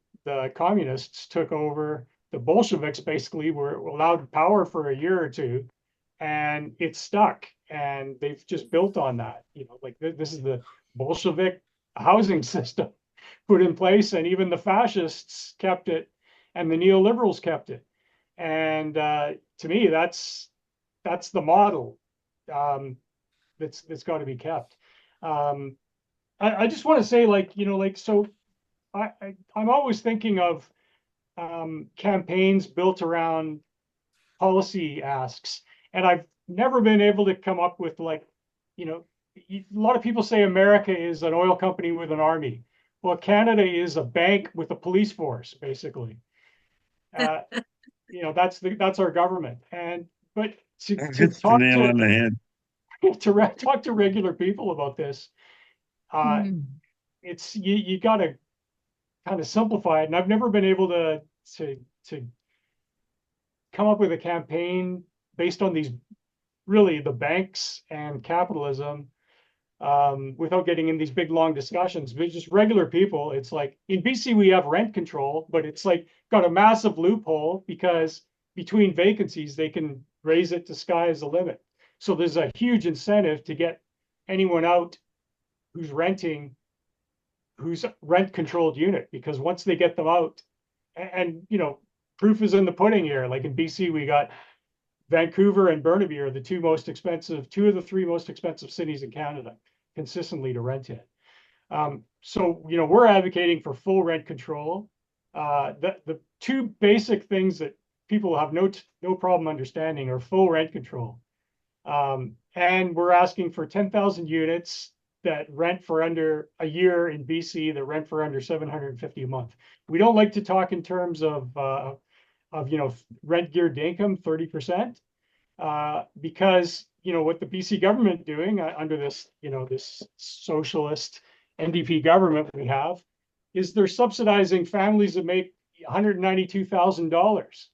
[SPEAKER 4] communists took over, the Bolsheviks basically were allowed power for a year or two, and it stuck. And they've just built on that. Like this is the Bolshevik housing system put in place, and even the fascists kept it, and the neoliberals kept it. And to me, that's the model that's got to be kept. I just want to say, so I'm always thinking of campaigns built around policy asks, and I've never been able to come up with, like, a lot of people say America is an oil company with an army. Well, Canada is a bank with a police force, basically. That's our government. But to
[SPEAKER 5] It's the
[SPEAKER 4] talk
[SPEAKER 5] nail on the head.
[SPEAKER 4] to talk to regular people about this, it's you got to kind of simplify it. And I've never been able to come up with a campaign based on these, really, the banks and capitalism, without getting in these big long discussions. But just regular people, it's like in BC we have rent control, but it's like got a massive loophole because between vacancies they can raise it to sky is the limit. So there's a huge incentive to get anyone out who's rent controlled unit, because once they get them out, and proof is in the pudding here. Like in BC, we got Vancouver and Burnaby are two of the three most expensive cities in Canada consistently to rent in. So we're advocating for full rent control. The two basic things that people have no problem understanding are full rent control, and we're asking for 10,000 units that rent for under a year in BC, that rent for under $750 a month. We don't like to talk in terms of rent geared to income, 30%, because what the BC government doing under this this socialist NDP government we have is they're subsidizing families that make $192,000,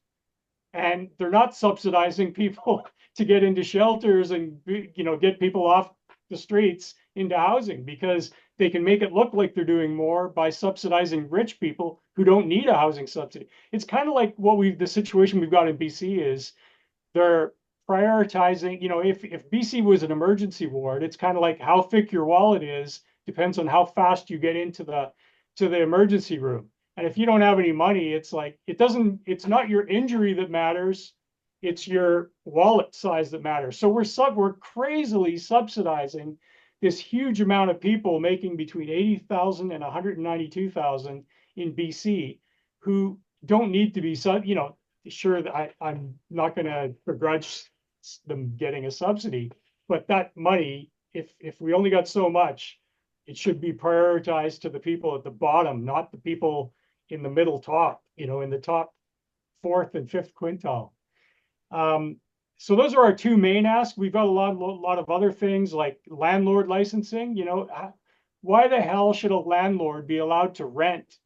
[SPEAKER 4] and they're not subsidizing people to get into shelters and get people off the streets into housing, because they can make it look like they're doing more by subsidizing rich people who don't need a housing subsidy. It's kind of like the situation we've got in BC is they're prioritizing, if BC was an emergency ward, it's kind of like how thick your wallet is depends on how fast you get into the emergency room. And if you don't have any money, it's like, it's not your injury that matters, it's your wallet size that matters. So we're crazily subsidizing this huge amount of people making between 80,000 and 192,000 in BC who don't need to be, sure that I'm not going to begrudge them getting a subsidy, But that money, if we only got so much, it should be prioritized to the people at the bottom, not the people in the middle top, in the top fourth and fifth quintile. So those are our two main asks. We've got a lot of other things like landlord licensing. Why the hell should a landlord be allowed to rent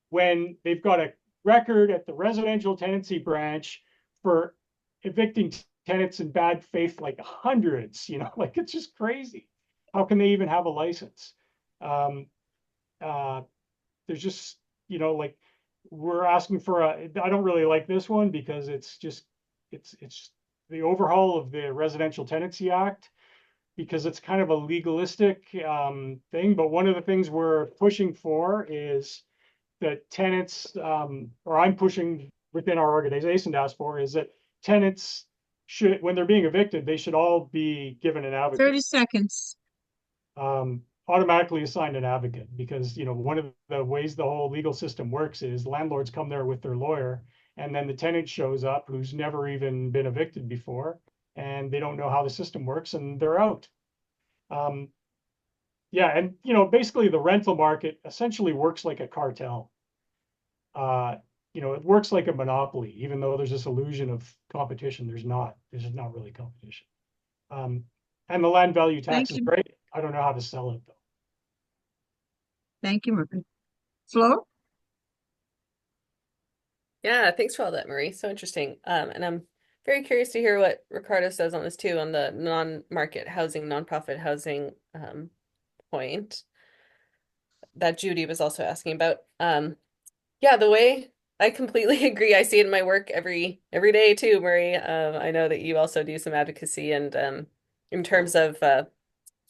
[SPEAKER 4] when they've got a record at the residential tenancy branch for evicting tenants in bad faith, like hundreds? Like, it's just crazy. How can they even have a license? There's just, like, we're asking for I don't really like this one because it's the overhaul of the Residential Tenancy Act, because it's kind of a legalistic thing. But one of the things we're pushing for is that tenants, or I'm pushing within our organization to ask for, is that tenants should, when they're being evicted, they should all be given an advocate.
[SPEAKER 1] 30 seconds.
[SPEAKER 4] Automatically assigned an advocate, because one of the ways the whole legal system works is landlords come there with their lawyer, and then the tenant shows up who's never even been evicted before, and they don't know how the system works, and they're out. Yeah, and basically the rental market essentially works like a cartel. It works like a monopoly, even though there's this illusion of competition. There's not really competition. And the land value tax is great. I don't know how to sell it though.
[SPEAKER 1] Thank you, Marie. Flo?
[SPEAKER 2] Yeah, thanks for all that, Marie. So interesting. And I'm very curious to hear what Ricardo says on this too, on the non-market housing, nonprofit housing point that Judy was also asking about. Yeah, the way I completely agree. I see it in my work every day too, Marie. I know that you also do some advocacy, and in terms of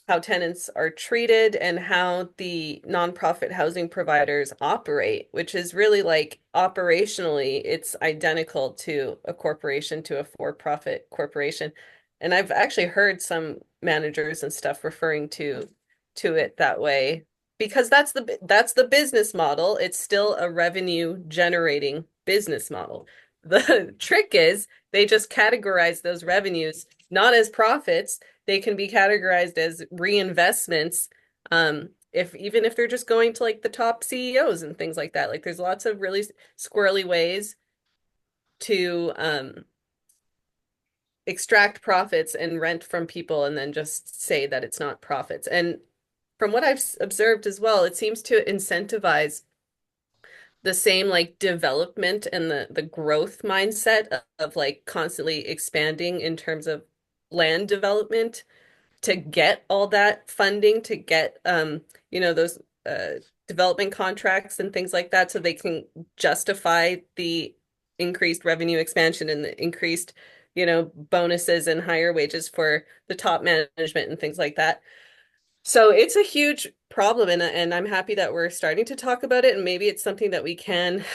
[SPEAKER 2] how tenants are treated and how the nonprofit housing providers operate, which is really like operationally, it's identical to a corporation, to a for-profit corporation. And I've actually heard some managers and stuff referring to it that way, because that's the business model. It's still a revenue generating business model. The trick is they just categorize those revenues not as profits. They can be categorized as reinvestments, even if they're just going to like the top CEOs and things like that. Like, there's lots of really squirrely ways to extract profits and rent from people, and then just say that it's not profits. And from what I've observed as well, it seems to incentivize the same like development and the growth mindset of like constantly expanding in terms of land development, to get all that funding, to get those development contracts and things like that, so they can justify the increased revenue expansion and the increased bonuses and higher wages for the top management and things like that. So it's a huge problem, and I'm happy that we're starting to talk about it, and maybe it's something that we can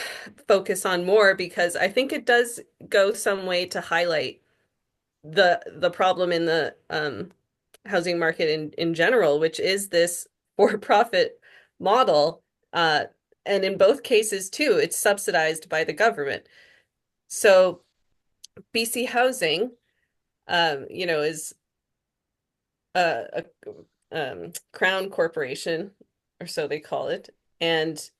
[SPEAKER 2] focus on more, because I think it does go some way to highlight the problem in the housing market in general, which is this for-profit model. And in both cases too, it's subsidized by the government. So BC Housing, is a crown corporation, or so they call it, and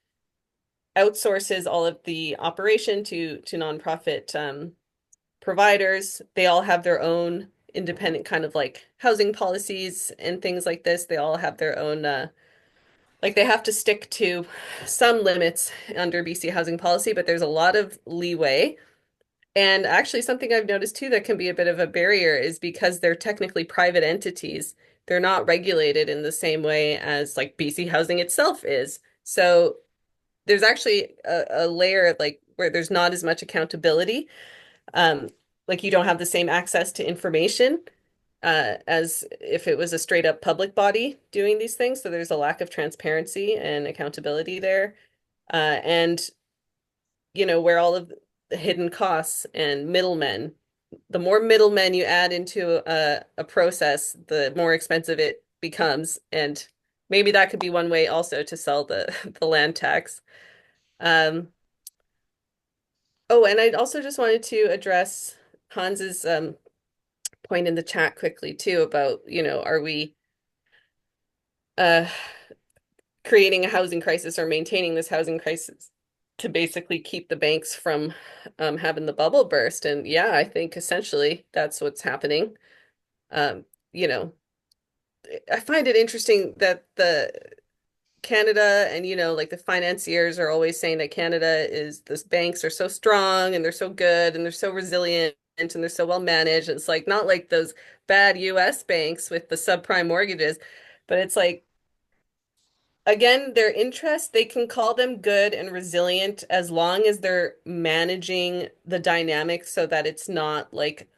[SPEAKER 2] outsources all of the operation to nonprofit providers. They all have their own independent kind of like housing policies and things like this. They all have their own like, they have to stick to some limits under BC housing policy, but there's a lot of leeway. And actually, something I've noticed too that can be a bit of a barrier is because they're technically private entities, they're not regulated in the same way as like BC Housing itself is. So there's actually a layer of like where there's not as much accountability. Like, you don't have the same access to information as if it was a straight up public body doing these things. So there's a lack of transparency and accountability there. And where all of the hidden costs and middlemen, the more middlemen you add into a process, the more expensive it becomes. And maybe that could be one way also to sell the land tax. Oh, and I also just wanted to address Hans's point in the chat quickly too about, are we uh creating a housing crisis or maintaining this housing crisis to basically keep the banks from having the bubble burst? And yeah, I think essentially that's what's happening. Um, you know, I find it interesting that the Canada and like the financiers are always saying that Canada is this banks are so strong and they're so good and they're so resilient and they're so well managed. It's like not like those bad US banks with the subprime mortgages, but it's like again, their interest, they can call them good and resilient as long as they're managing the dynamics so that it's not like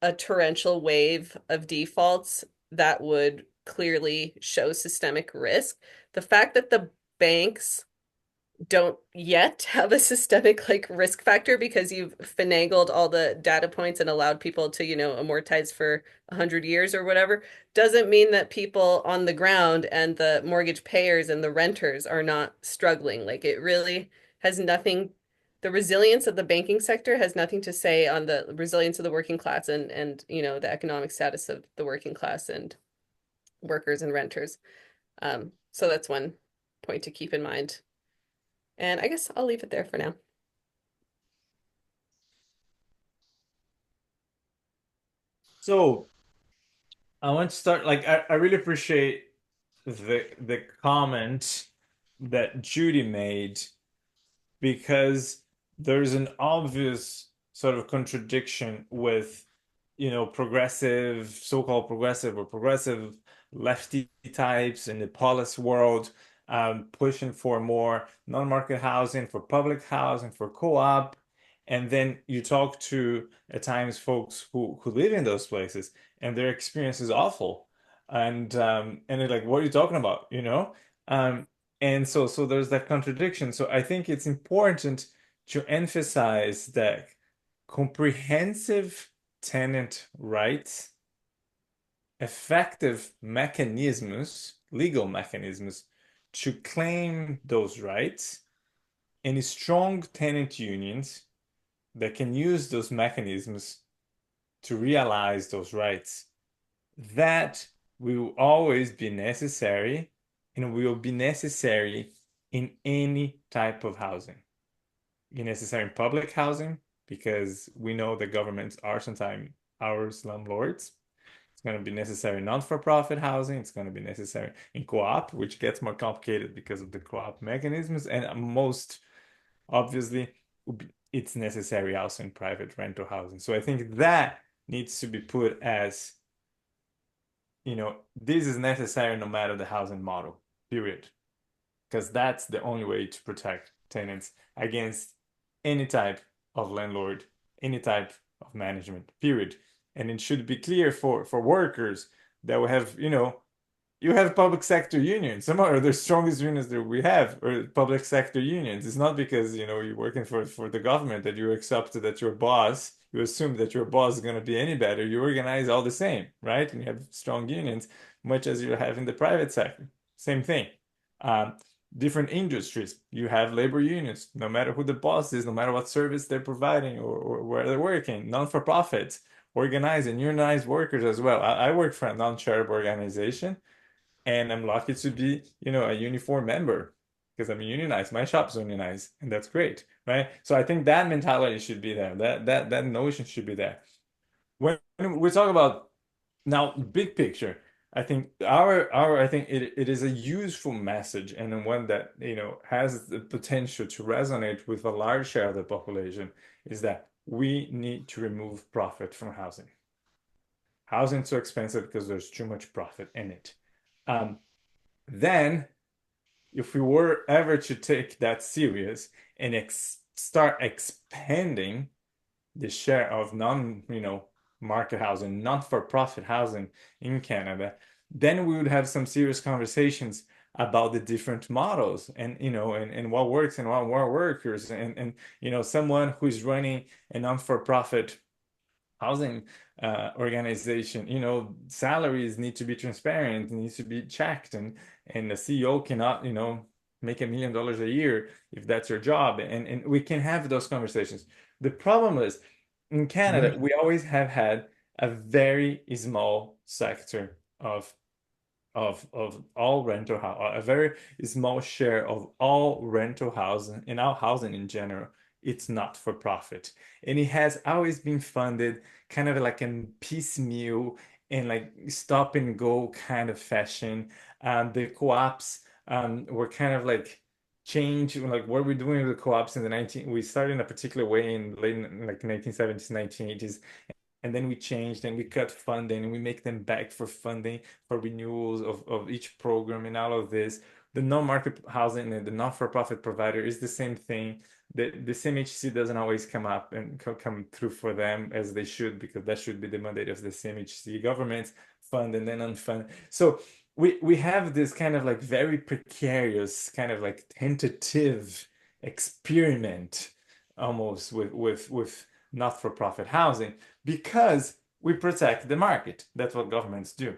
[SPEAKER 2] a torrential wave of defaults that would clearly show systemic risk. The fact that the banks don't yet have a systemic like risk factor because you've finagled all the data points and allowed people to, amortize for 100 years or whatever, doesn't mean that people on the ground and the mortgage payers and the renters are not struggling. Like it really has nothing, the resilience of the banking sector has nothing to say on the resilience of the working class and the economic status of the working class and workers and renters. So that's one point to keep in mind. And I guess I'll leave it there for now.
[SPEAKER 3] So I want to start, like, I really appreciate the comment that Judy made, because there's an obvious sort of contradiction with, progressive, so-called progressive or progressive lefty types in the policy world, pushing for more non-market housing, for public housing, for co-op. And then you talk to at times folks who live in those places and their experience is awful. And they're like, what are you talking about? And so there's that contradiction. So I think it's important to emphasize that comprehensive tenant rights, effective mechanisms, legal mechanisms to claim those rights, and strong tenant unions that can use those mechanisms to realize those rights. That will always be necessary and will be necessary in any type of housing. Be necessary in public housing because we know that governments are sometimes our slumlords. It's going to be necessary in non-for-profit housing. It's going to be necessary in co-op, which gets more complicated because of the co-op mechanisms. And most obviously, it's necessary also in private rental housing. So I think that needs to be put as, this is necessary no matter the housing model, period. Because that's the only way to protect tenants against any type of landlord, any type of management, period. And it should be clear for workers that we have, you have public sector unions. Some are the strongest unions that we have, or public sector unions. It's not because, you're working for the government that you accept that your boss, you assume that your boss is going to be any better. You organize all the same, right? And you have strong unions, much as you have in the private sector. Same thing. Different industries, you have labor unions, no matter who the boss is, no matter what service they're providing or where they're working. Non-for-profits, organize and unionize workers as well. I work for a non-charitable organization, and I'm lucky to be, a uniform member because I'm unionized. My shop's unionized, and that's great, right? So I think that mentality should be there. That notion should be there. When we talk about now big picture, I think I think it is a useful message and one that has the potential to resonate with a large share of the population, is that we need to remove profit from housing. Housing is too expensive because there's too much profit in it. Then, if we were ever to take that serious and start expanding the share of market housing, not-for-profit housing in Canada, then we would have some serious conversations about the different models and what works and what workers and someone who's running a non-for-profit housing organization, salaries need to be transparent, needs to be checked, and the CEO cannot make $1 million a year if that's your job, and we can have those conversations. The problem is in Canada, we always have had a very small sector of all rental house, a very small share of all rental housing and all housing in general. It's not for profit, and it has always been funded kind of like in piecemeal and like stop and go kind of fashion. The co-ops were kind of like change like what we're doing with the co-ops in the 19 we started in a particular way in late like 1970s 1980s, and then we changed and we cut funding and we make them beg for funding for renewals of each program and all of this. The non-market housing and the not-for-profit provider is the same thing. The CMHC doesn't always come up and come through for them as they should, because that should be the mandate of the CMHC. Governments fund and then unfund. So we have this kind of like very precarious kind of like tentative experiment almost with not-for-profit housing, because we protect the market. That's what governments do.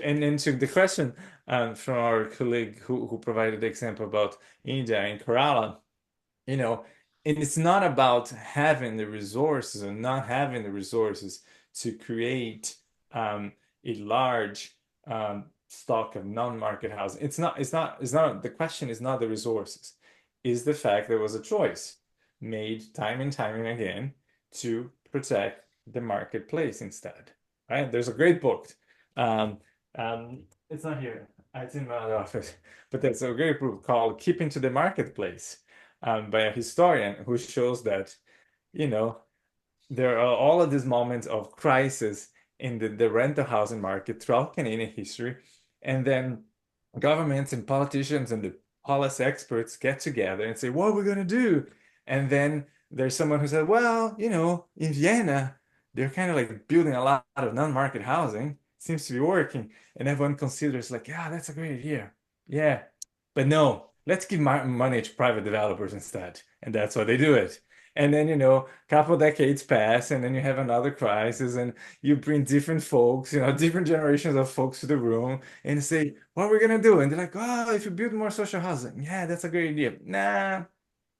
[SPEAKER 3] And to the question from our colleague who provided the example about India and Kerala, and it's not about having the resources or not having the resources to create a large stock of non-market housing. The question is not the resources. Is the fact there was a choice made time and time and again to protect the marketplace instead, right? There's a great book. It's not here. It's in my office, but there's a great book called "Keeping to the Marketplace" by a historian who shows that, there are all of these moments of crisis in the rental housing market throughout Canadian history, and then governments and politicians and the policy experts get together and say, what are we going to do? And then there's someone who said, well, in Vienna, they're kind of like building a lot of non-market housing. Seems to be working. And everyone considers like, yeah, that's a great idea. Yeah. But no, let's give money to private developers instead. And that's why they do it. And then, a couple of decades pass, and then you have another crisis, and you bring different folks, different generations of folks to the room and say, what are we going to do? And they're like, oh, if you build more social housing, yeah, that's a great idea. Nah,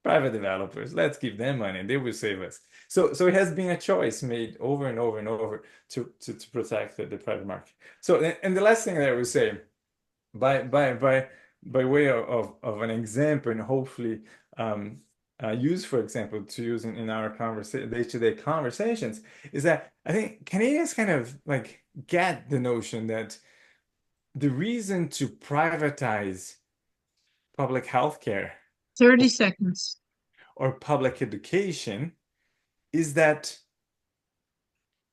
[SPEAKER 3] private developers, let's give them money and they will save us. So it has been a choice made over and over and over to protect the private market. So, and the last thing that I would say, by way of an example, and hopefully use, for example, to use in our day-to-day conversations, is that I think Canadians kind of like get the notion that the reason to privatize public health care
[SPEAKER 1] 30 seconds.
[SPEAKER 3] or public education is that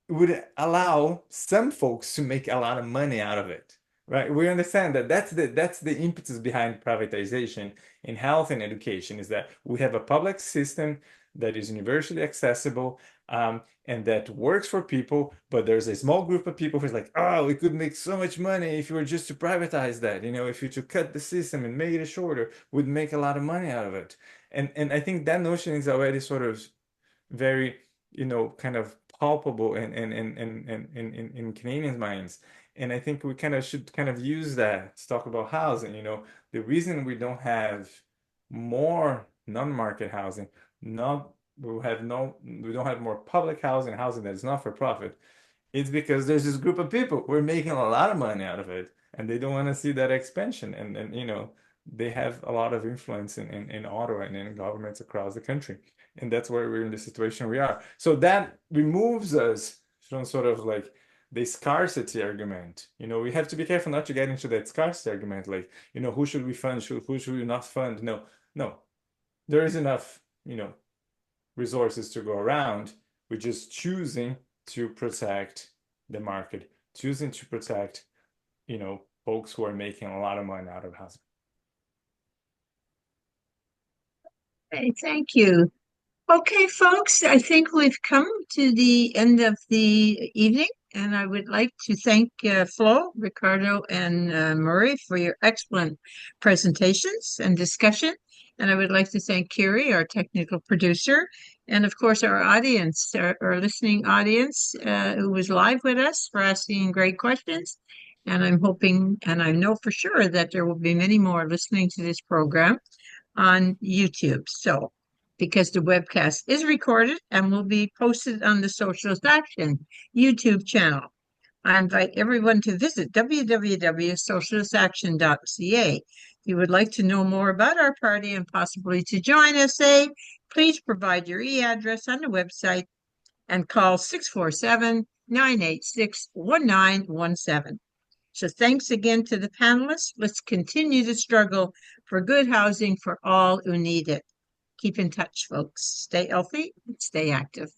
[SPEAKER 3] it would allow some folks to make a lot of money out of it, right? We understand that that's the impetus behind privatization in health and education, is that we have a public system that is universally accessible and that works for people, but there's a small group of people who's like, oh, we could make so much money if we were just to privatize that. If you to cut the system and make it shorter, we'd make a lot of money out of it. And I think that notion is already sort of very, kind of palpable in Canadians' minds. And I think we kind of should kind of use that to talk about housing. The reason we don't have more non-market housing, we don't have more public housing that is not for profit, it's because there's this group of people who are making a lot of money out of it, and they don't want to see that expansion. And they have a lot of influence in Ottawa and in governments across the country. And that's why we're in the situation we are. So that removes us from sort of like the scarcity argument. We have to be careful not to get into that scarcity argument, like, who should we fund, who should we not fund? No, there is enough, resources to go around. We're just choosing to protect the market, choosing to protect, folks who are making a lot of money out of housing.
[SPEAKER 1] Okay, thank you. Okay, folks, I think we've come to the end of the evening, and I would like to thank Flo, Ricardo, and Murray for your excellent presentations and discussion. And I would like to thank Kiri, our technical producer, and of course our audience, our listening audience, who was live with us, for asking great questions. And I'm hoping, and I know for sure that there will be many more listening to this program on YouTube. So because the webcast is recorded and will be posted on the Socialist Action YouTube channel. I invite everyone to visit www.socialistaction.ca. If you would like to know more about our party and possibly to join SA, please provide your e-address on the website and call 647-986-1917. So thanks again to the panelists. Let's continue to struggle for good housing for all who need it. Keep in touch, folks. Stay healthy, stay active.